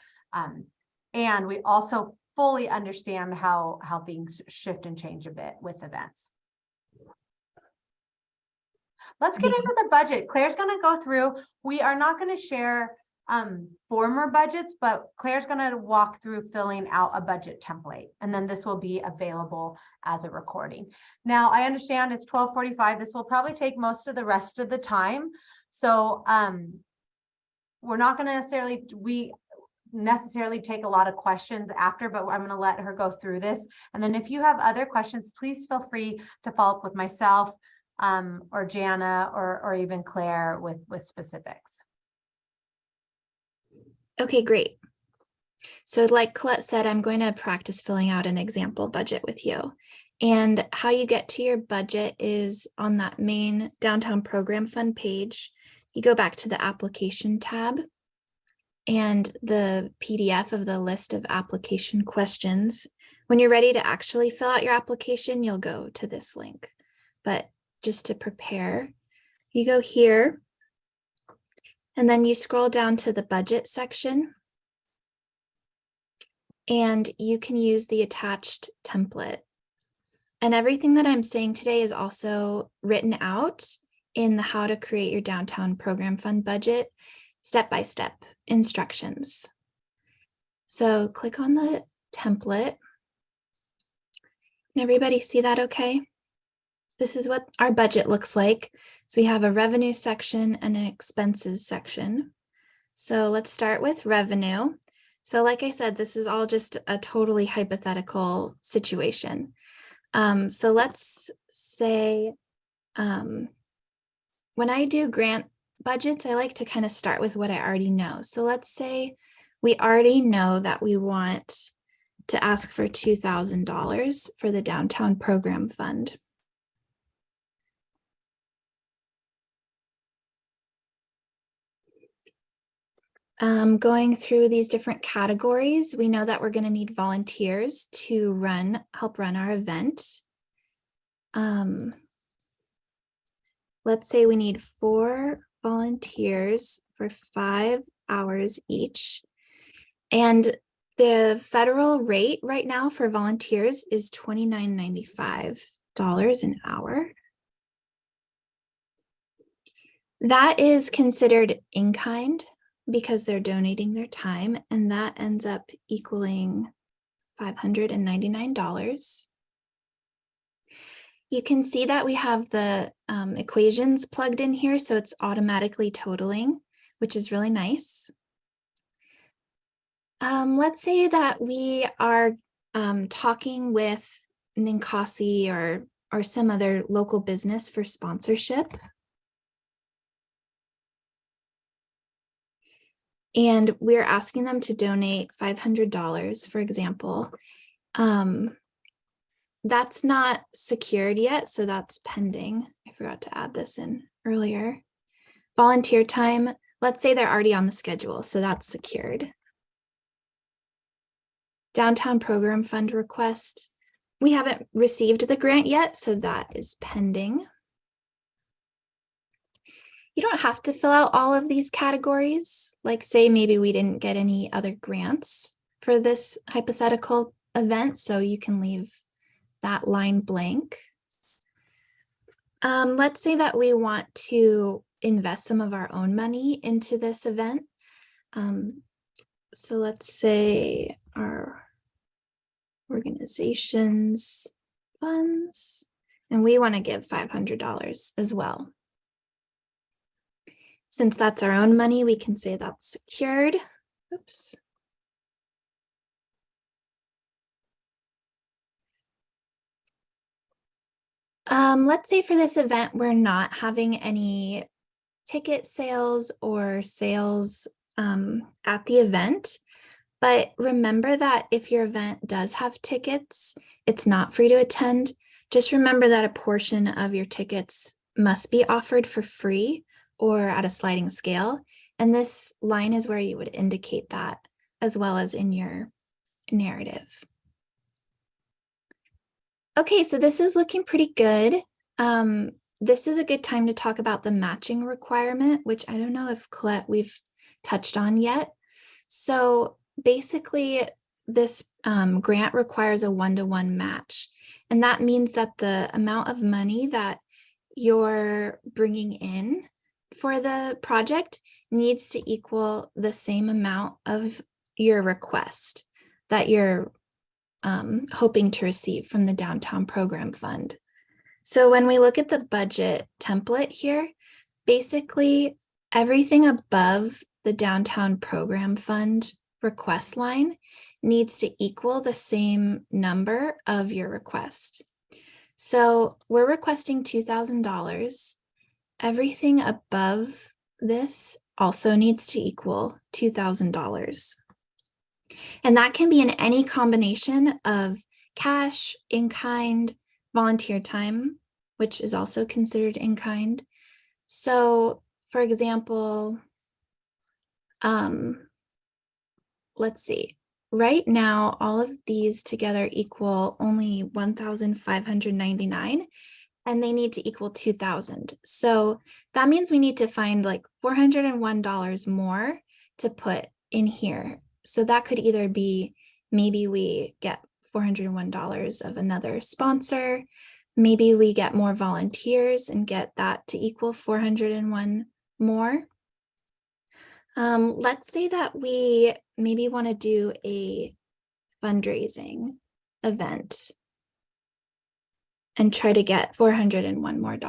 and we also fully understand how things shift and change a bit with events. Let's get into the budget. Claire's going to go through. We are not going to share former budgets, but Claire's going to walk through filling out a budget template, and then this will be available as a recording. Now, I understand it's 12:45. This will probably take most of the rest of the time. So we're not going to necessarily, necessarily take a lot of questions after, but I'm going to let her go through this. And then if you have other questions, please feel free to follow up with myself or Jana or even Claire with specifics.
Okay, great. So like Colette said, I'm going to practice filling out an example budget with you. And how you get to your budget is on that main Downtown Program Fund page. You go back to the application tab and the PDF of the list of application questions. When you're ready to actually fill out your application, you'll go to this link. But just to prepare, you go here and then you scroll down to the budget section. And you can use the attached template. And everything that I'm saying today is also written out in the How to Create Your Downtown Program Fund Budget step-by-step instructions. So click on the template. Can everybody see that okay? This is what our budget looks like. So we have a revenue section and an expenses section. So let's start with revenue. So like I said, this is all just a totally hypothetical situation. So let's say when I do grant budgets, I like to kind of start with what I already know. So let's say we already know that we want to ask for $2,000 for the Downtown Program Fund. Going through these different categories, we know that we're going to need volunteers to help run our event. Let's say we need 4 volunteers for 5 hours each. And the federal rate right now for volunteers is $29.95 an hour. That is considered in kind, because they're donating their time, and that ends up equaling $599. You can see that we have the equations plugged in here, so it's automatically totaling, which is really nice. Let's say that we are talking with Ninkasi or some other local business for sponsorship. And we're asking them to donate $500, for example. That's not secured yet, so that's pending. I forgot to add this in earlier. Volunteer time, let's say they're already on the schedule, so that's secured. Downtown Program Fund request. We haven't received the grant yet, so that is pending. You don't have to fill out all of these categories. Like say maybe we didn't get any other grants for this hypothetical event, so you can leave that line blank. Let's say that we want to invest some of our own money into this event. So let's say our organization's funds, and we want to give $500 as well. Since that's our own money, we can say that's secured. Oops. Let's say for this event, we're not having any ticket sales or sales at the event. But remember that if your event does have tickets, it's not free to attend. Just remember that a portion of your tickets must be offered for free or at a sliding scale. And this line is where you would indicate that, as well as in your narrative. Okay, so this is looking pretty good. This is a good time to talk about the matching requirement, which I don't know if Colette we've touched on yet. So basically, this grant requires a 1-to-1 match. And that means that the amount of money that you're bringing in for the project needs to equal the same amount of your request that you're hoping to receive from the Downtown Program Fund. So when we look at the budget template here, basically everything above the Downtown Program Fund request line needs to equal the same number of your request. So we're requesting $2,000. Everything above this also needs to equal $2,000. And that can be in any combination of cash, in-kind, volunteer time, which is also considered in-kind. So for example, let's see, right now, all of these together equal only $1,599, and they need to equal 2,000. So that means we need to find like $401 more to put in here. So that could either be, maybe we get $401 of another sponsor, maybe we get more volunteers and get that to equal 401 more. Let's say that we maybe want to do a fundraising event and try to get $401 more.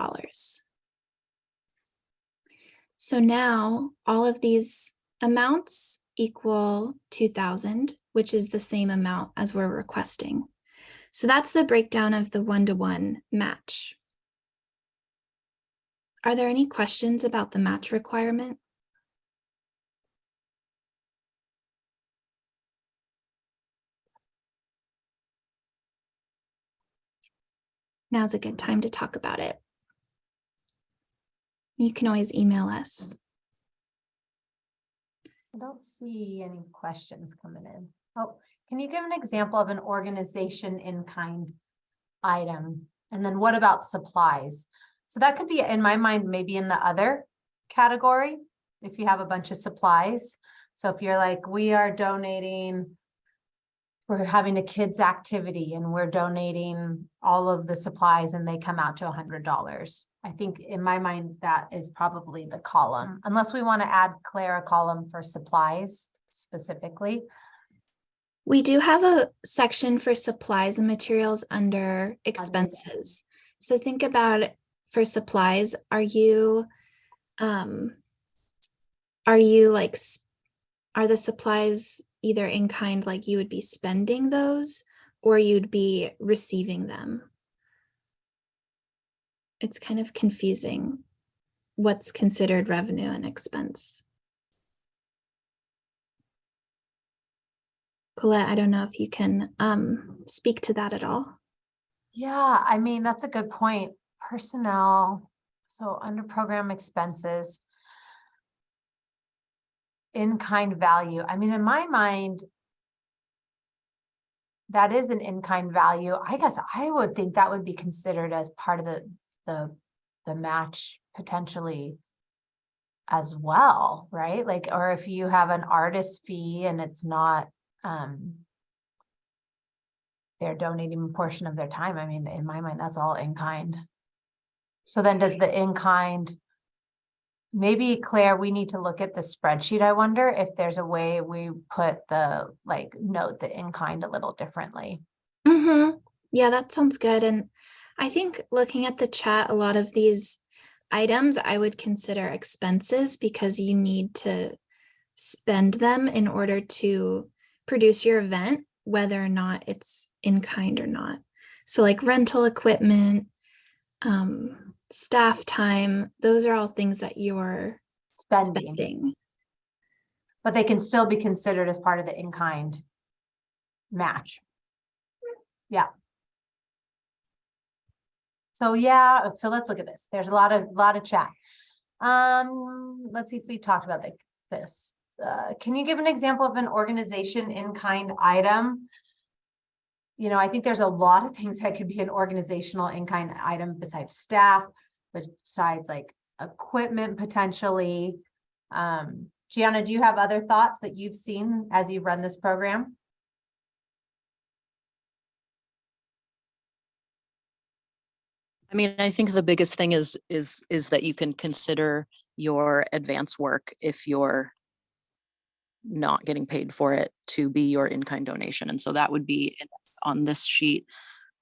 So now all of these amounts equal 2,000, which is the same amount as we're requesting. So that's the breakdown of the one-to-one match. Are there any questions about the match requirement? Now's a good time to talk about it. You can always email us.
I don't see any questions coming in. Oh, can you give an example of an organization in kind item? And then what about supplies? So that could be, in my mind, maybe in the other category, if you have a bunch of supplies. So if you're like, we are donating, we're having a kids activity and we're donating all of the supplies and they come out to $100. I think in my mind, that is probably the column, unless we want to add, Claire, a column for supplies specifically.
We do have a section for supplies and materials under expenses. So think about it for supplies. Are the supplies either in kind, like you would be spending those, or you'd be receiving them? It's kind of confusing what's considered revenue and expense. Colette, I don't know if you can speak to that at all.
Yeah, I mean, that's a good point. Personnel, so under program expenses, in-kind value. I mean, in my mind, that is an in-kind value. I guess I would think that would be considered as part of the match potentially as well, right? Like, or if you have an artist fee and it's not, they're donating a portion of their time. I mean, in my mind, that's all in-kind. So then does the in-kind, maybe Claire, we need to look at the spreadsheet. I wonder if there's a way we put the, like, note the in-kind a little differently.
Mm-hmm. Yeah, that sounds good. And I think looking at the chat, a lot of these items I would consider expenses because you need to spend them in order to produce your event, whether or not it's in kind or not. So like rental equipment, staff time, those are all things that you're spending.
But they can still be considered as part of the in-kind match. Yeah. So yeah, so let's look at this. There's a lot of chat. Let's see if we talked about this. Can you give an example of an organization in-kind item? You know, I think there's a lot of things that could be an organizational in-kind item besides staff, besides like equipment potentially. Gianna, do you have other thoughts that you've seen as you've run this program?
I mean, I think the biggest thing is that you can consider your advance work if you're not getting paid for it to be your in-kind donation. And so that would be on this sheet,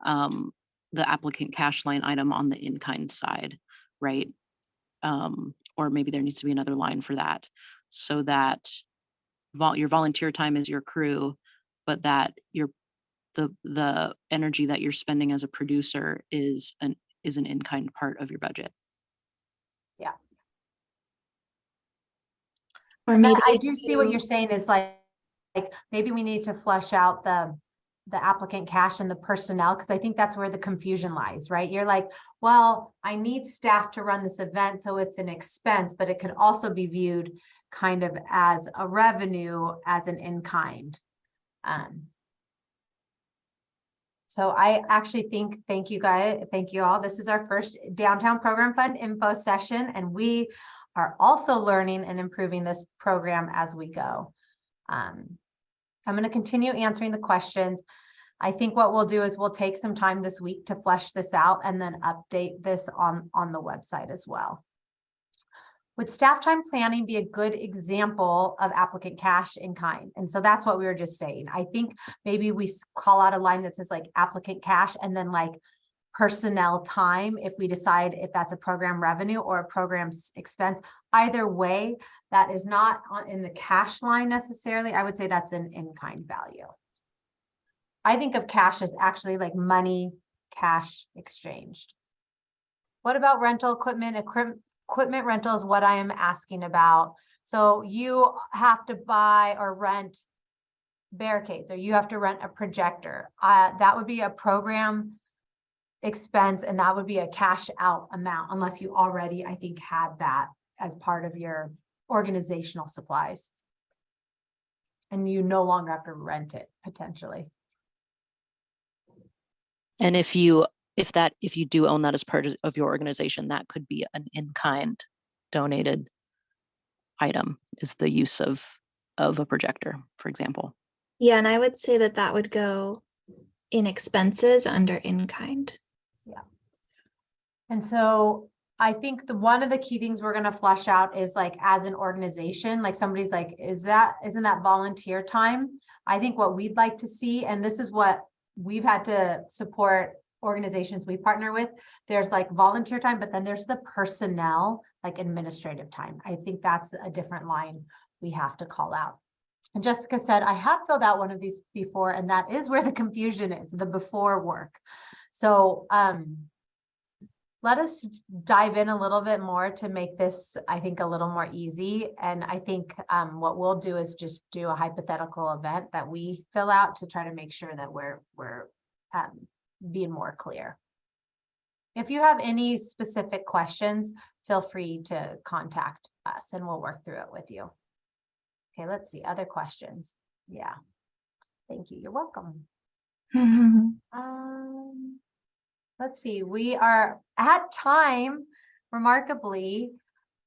the applicant cash line item on the in-kind side, right? Or maybe there needs to be another line for that so that your volunteer time is your crew, but that the energy that you're spending as a producer is an in-kind part of your budget.
Yeah.
Or
And
maybe
I do see what you're saying is like maybe we need to flush out the applicant cash and the personnel, because I think that's where the confusion lies, right? You're like, well, I need staff to run this event, so it's an expense, but it could also be viewed kind of as a revenue, as an in-kind. So I actually think, thank you guys, thank you all. This is our first Downtown Program Fund info session, and we are also learning and improving this program as we go. I'm going to continue answering the questions. I think what we'll do is we'll take some time this week to flesh this out and then update this on the website as well. Would staff time planning be a good example of applicant cash in kind? And so that's what we were just saying. I think maybe we call out a line that says like applicant cash and then like personnel time if we decide if that's a program revenue or a program expense. Either way, that is not in the cash line necessarily. I would say that's an in-kind value. I think of cash as actually like money, cash exchanged. What about rental equipment? Equipment rental is what I am asking about. So you have to buy or rent barricades, or you have to rent a projector. That would be a program expense, and that would be a cash out amount, unless you already, I think, had that as part of your organizational supplies. And you no longer have to rent it potentially.
And if you do own that as part of your organization, that could be an in-kind donated item, is the use of a projector, for example.
Yeah, and I would say that would go in expenses under in-kind.
Yeah. And so I think one of the key things we're going to flush out is like, as an organization, like somebody's like, isn't that volunteer time? I think what we'd like to see, and this is what we've had to support organizations we partner with, there's like volunteer time, but then there's the personnel, like administrative time. I think that's a different line we have to call out. And Jessica said, I have filled out one of these before, and that is where the confusion is, the before work. So let us dive in a little bit more to make this, I think, a little more easy. And I think what we'll do is just do a hypothetical event that we fill out to try to make sure that we're being more clear. If you have any specific questions, feel free to contact us and we'll work through it with you. Okay, let's see, other questions. Yeah, thank you, you're welcome. Let's see, we are at time, remarkably.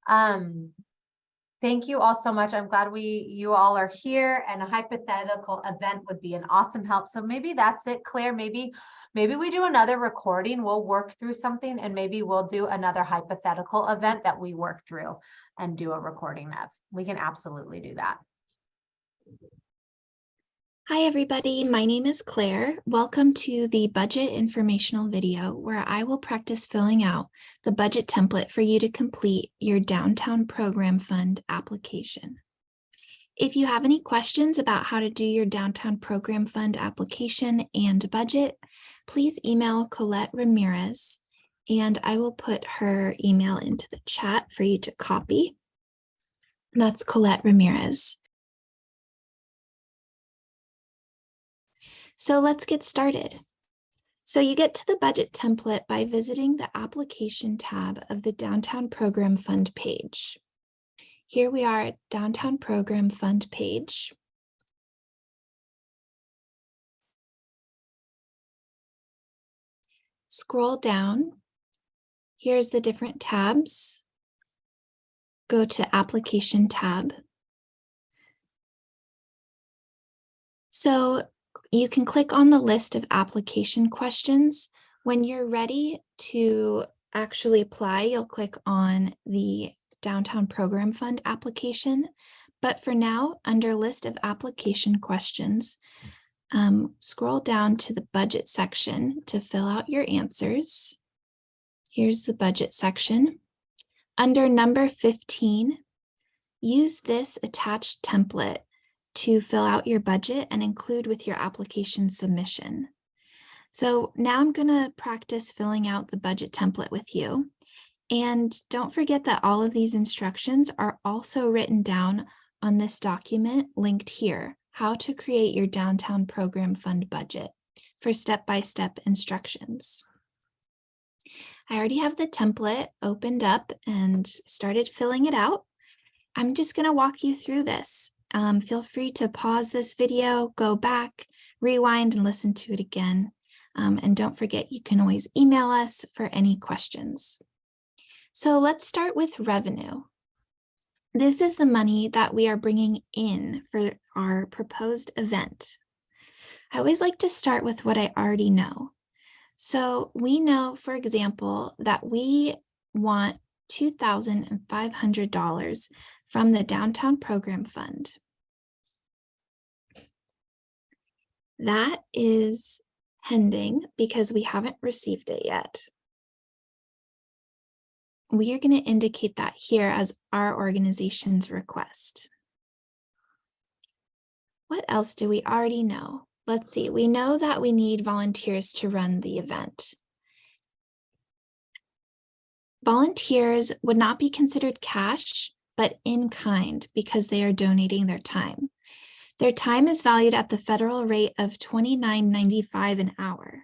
Thank you all so much. I'm glad you all are here, and a hypothetical event would be an awesome help. So maybe that's it, Claire. Maybe we do another recording. We'll work through something, and maybe we'll do another hypothetical event that we work through and do a recording of. We can absolutely do that.
Hi, everybody. My name is Claire. Welcome to the budget informational video where I will practice filling out the budget template for you to complete your Downtown Program Fund application. If you have any questions about how to do your Downtown Program Fund application and budget, please email Colette Ramirez, and I will put her email into the chat for you to copy. That's Colette Ramirez. So let's get started. So you get to the budget template by visiting the application tab of the Downtown Program Fund page. Here we are at Downtown Program Fund page. Scroll down. Here's the different tabs. Go to Application tab. So you can click on the list of application questions. When you're ready to actually apply, you'll click on the Downtown Program Fund application. But for now, under list of application questions, scroll down to the budget section to fill out your answers. Here's the budget section. Under number 15, use this attached template to fill out your budget and include with your application submission. So now I'm going to practice filling out the budget template with you. And don't forget that all of these instructions are also written down on this document linked here, how to create your downtown program fund budget for step-by-step instructions. I already have the template opened up and started filling it out. I'm just going to walk you through this. Feel free to pause this video, go back, rewind, and listen to it again. And don't forget, you can always email us for any questions. So let's start with revenue. This is the money that we are bringing in for our proposed event. I always like to start with what I already know. So we know, for example, that we want $2,500 from the Downtown Program Fund. That is pending because we haven't received it yet. We are going to indicate that here as our organization's request. What else do we already know? Let's see, we know that we need volunteers to run the event. Volunteers would not be considered cash, but in kind because they are donating their time. Their time is valued at the federal rate of $29.95 an hour.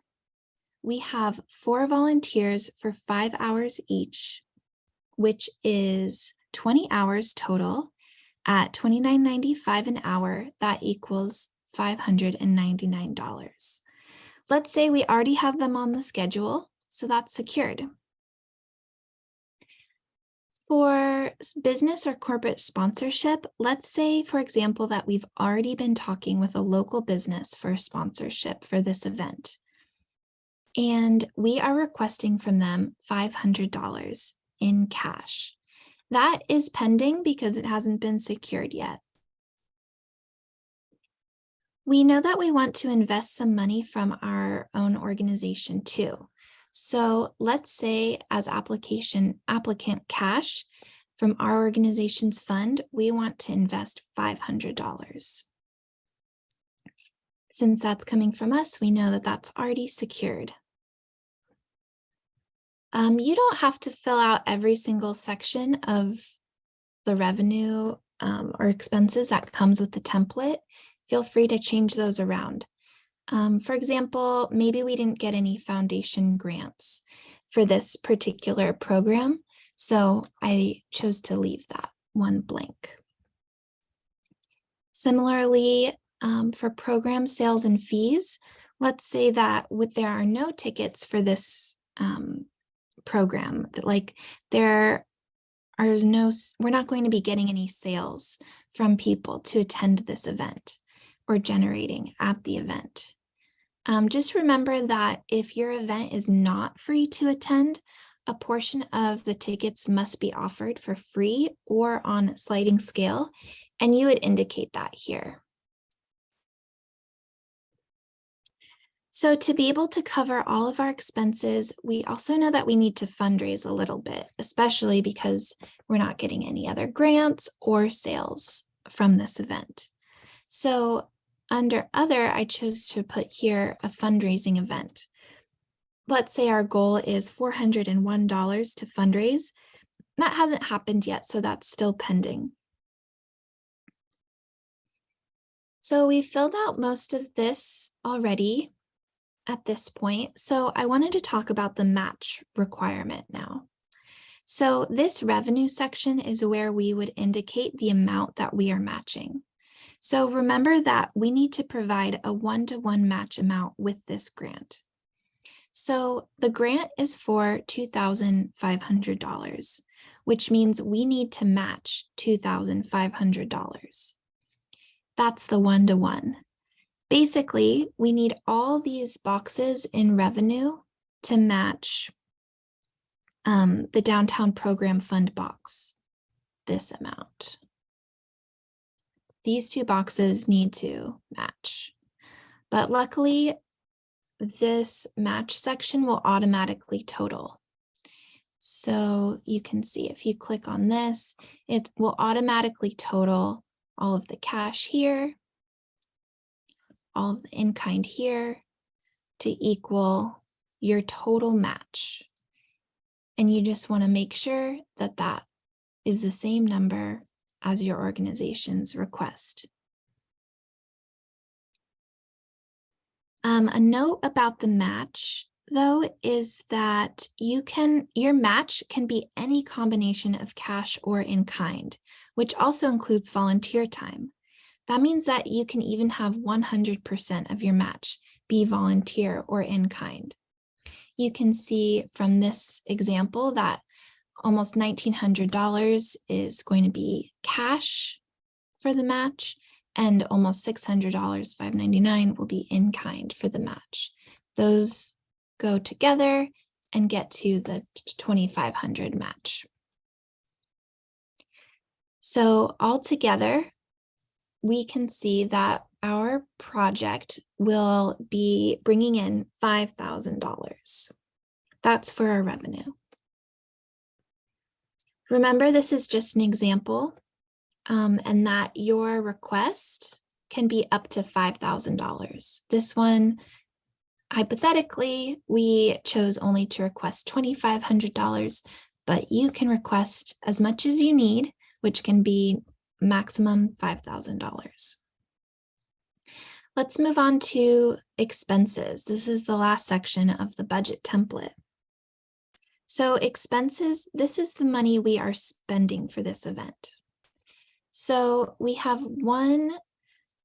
We have 4 volunteers for 5 hours each, which is 20 hours total at $29.95 an hour. That equals $599. Let's say we already have them on the schedule, so that's secured. For business or corporate sponsorship, let's say, for example, that we've already been talking with a local business for sponsorship for this event. And we are requesting from them $500 in cash. That is pending because it hasn't been secured yet. We know that we want to invest some money from our own organization too. So let's say as applicant cash from our organization's fund, we want to invest $500. Since that's coming from us, we know that that's already secured. You don't have to fill out every single section of the revenue or expenses that comes with the template. Feel free to change those around. For example, maybe we didn't get any foundation grants for this particular program, so I chose to leave that one blank. Similarly, for program sales and fees, let's say that there are no tickets for this program, that we're not going to be getting any sales from people to attend this event or generating at the event. Just remember that if your event is not free to attend, a portion of the tickets must be offered for free or on a sliding scale, and you would indicate that here. So to be able to cover all of our expenses, we also know that we need to fundraise a little bit, especially because we're not getting any other grants or sales from this event. So under other, I chose to put here a fundraising event. Let's say our goal is $401 to fundraise. That hasn't happened yet, so that's still pending. So we filled out most of this already at this point. So I wanted to talk about the match requirement now. So this revenue section is where we would indicate the amount that we are matching. So remember that we need to provide a 1-to-1 match amount with this grant. So the grant is for $2,500, which means we need to match $2,500. That's the 1-to-1. Basically, we need all these boxes in revenue to match the Downtown Program Fund box, this amount. These 2 boxes need to match, but luckily this match section will automatically total. So you can see if you click on this, it will automatically total all of the cash here all of the in-kind here to equal your total match. And you just want to make sure that that is the same number as your organization's request. A note about the match, though, is that your match can be any combination of cash or in kind, which also includes volunteer time. That means that you can even have 100% of your match be volunteer or in kind. You can see from this example that almost $1,900 is going to be cash for the match, and almost $600, $599, will be in kind for the match. Those go together and get to the $2,500 match. So altogether, we can see that our project will be bringing in $5,000. That's for our revenue. Remember, this is just an example, and that your request can be up to $5,000. This one, hypothetically, we chose only to request $2,500, but you can request as much as you need, which can be maximum $5,000. Let's move on to expenses. This is the last section of the budget template. So expenses, this is the money we are spending for this event. So we have one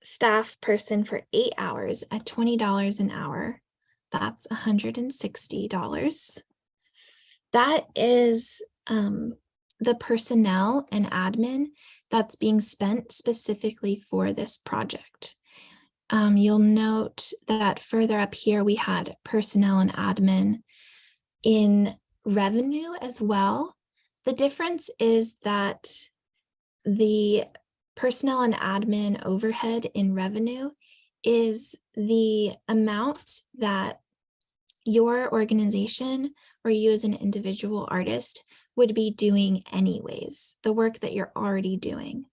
staff person for 8 hours at $20 an hour. That's $160. That is the personnel and admin that's being spent specifically for this project. You'll note that further up here, we had personnel and admin in revenue as well. The difference is that the personnel and admin overhead in revenue is the amount that your organization or you as an individual artist would be doing anyways, the work that you're already doing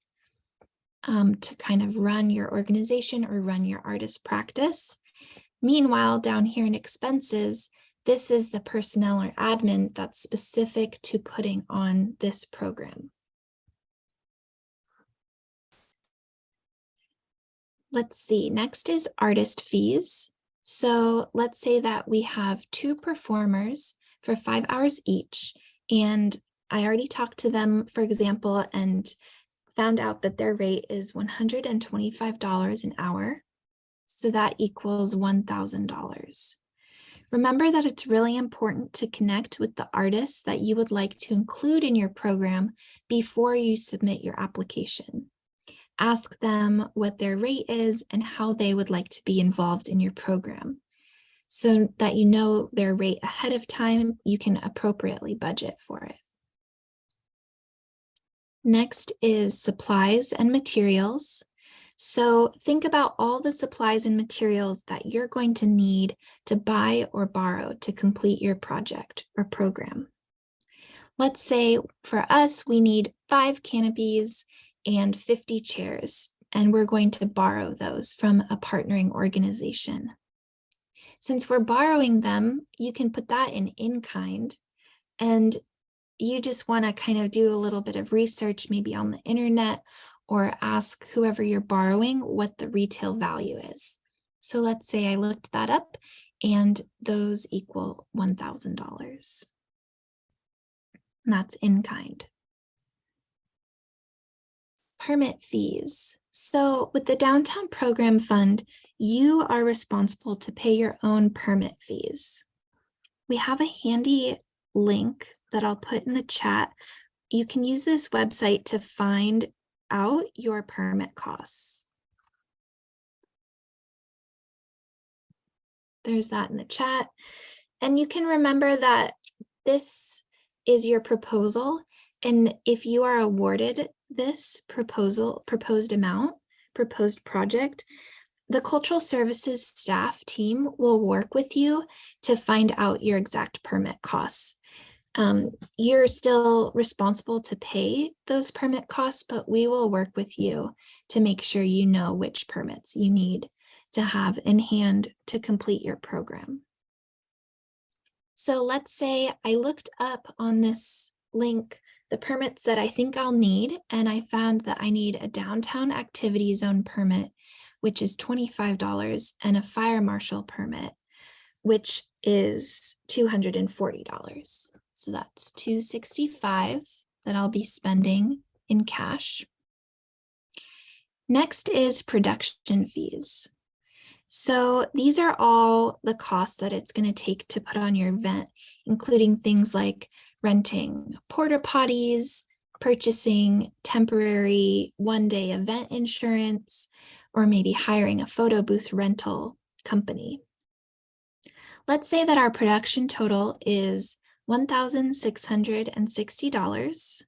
to kind of run your organization or run your artist practice. Meanwhile, down here in expenses, this is the personnel or admin that's specific to putting on this program. Let's see, next is artist fees. So let's say that we have 2 performers for 5 hours each, and I already talked to them, for example, and found out that their rate is $125 an hour. So that equals $1,000. Remember that it's really important to connect with the artists that you would like to include in your program before you submit your application. Ask them what their rate is and how they would like to be involved in your program. So that you know their rate ahead of time, you can appropriately budget for it. Next is supplies and materials. So think about all the supplies and materials that you're going to need to buy or borrow to complete your project or program. Let's say for us, we need 5 canopies and 50 chairs, and we're going to borrow those from a partnering organization. Since we're borrowing them, you can put that in kind, and you just want to kind of do a little bit of research, maybe on the internet, or ask whoever you're borrowing what the retail value is. So let's say I looked that up and those equal $1,000. That's in kind. Permit fees. So with the Downtown Program Fund, you are responsible to pay your own permit fees. We have a handy link that I'll put in the chat. You can use this website to find out your permit costs. There's that in the chat. And you can remember that this is your proposal. And if you are awarded this proposed amount, proposed project, the Cultural Services staff team will work with you to find out your exact permit costs. You're still responsible to pay those permit costs, but we will work with you to make sure you know which permits you need to have in hand to complete your program. So let's say I looked up on this link the permits that I think I'll need, and I found that I need a downtown activity zone permit, which is $25, and a fire marshal permit, which is $240. So that's $265 that I'll be spending in cash. Next is production fees. So these are all the costs that it's going to take to put on your event, including things like renting porta potties, purchasing temporary one-day event insurance, or maybe hiring a photo booth rental company. Let's say that our production total is $1,660.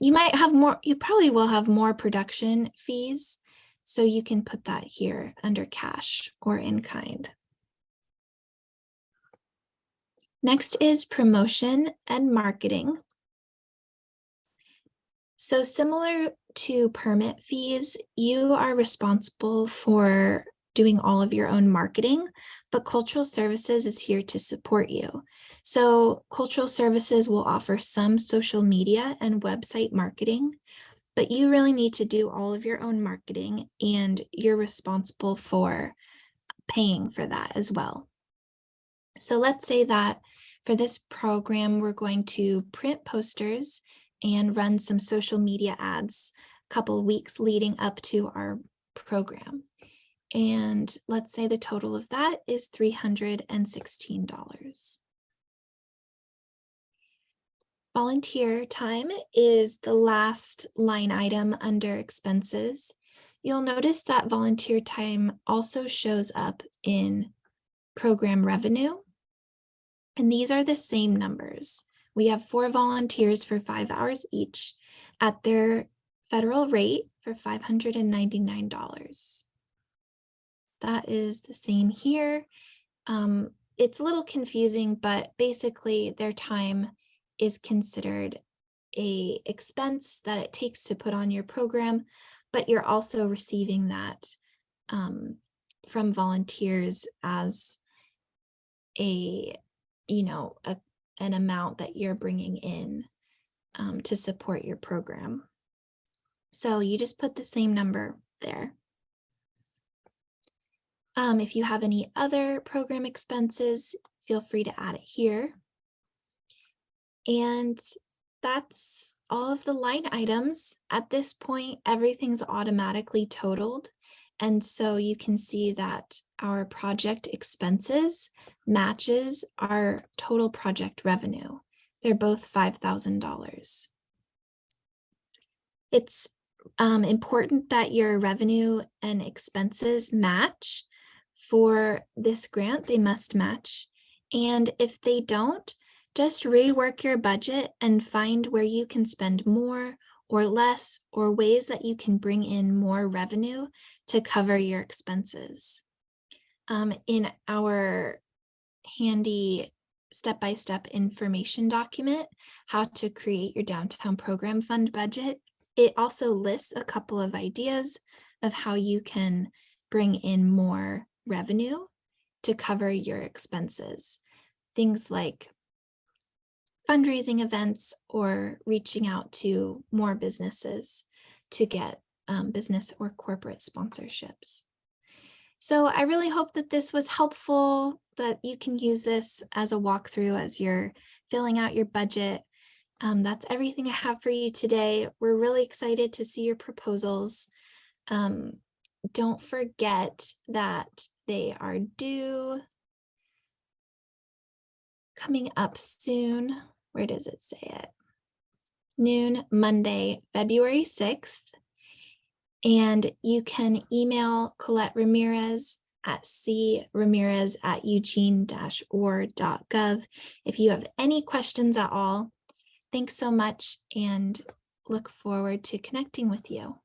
You might have more, you probably will have more production fees, so you can put that here under cash or in kind. Next is promotion and marketing. So similar to permit fees, you are responsible for doing all of your own marketing, but Cultural Services is here to support you. So Cultural Services will offer some social media and website marketing, but you really need to do all of your own marketing, and you're responsible for paying for that as well. So let's say that for this program, we're going to print posters and run some social media ads a couple of weeks leading up to our program. And let's say the total of that is $316. Volunteer time is the last line item under expenses. You'll notice that volunteer time also shows up in program revenue. And these are the same numbers. We have 4 volunteers for 5 hours each at their federal rate for $599. That is the same here. It's a little confusing, but basically their time is considered an expense that it takes to put on your program, but you're also receiving that from volunteers as an amount that you're bringing in to support your program. So you just put the same number there. If you have any other program expenses, feel free to add it here. And that's all of the line items. At this point, everything's automatically totaled. And so you can see that our project expenses matches our total project revenue. They're both $5,000. It's important that your revenue and expenses match. For this grant, they must match. And if they don't, just rework your budget and find where you can spend more or less, or ways that you can bring in more revenue to cover your expenses. In our handy step-by-step information document, How to Create Your Downtown Program Fund Budget, it also lists a couple of ideas of how you can bring in more revenue to cover your expenses. Things like fundraising events or reaching out to more businesses to get business or corporate sponsorships. So I really hope that this was helpful, that you can use this as a walkthrough as you're filling out your budget. That's everything I have for you today. We're really excited to see your proposals. Don't forget that they are due coming up soon. Where does it say it? Noon, Monday, February 6th. And you can email Colette Ramirez at cramirez@eugene-or.gov if you have any questions at all. Thanks so much, and look forward to connecting with you.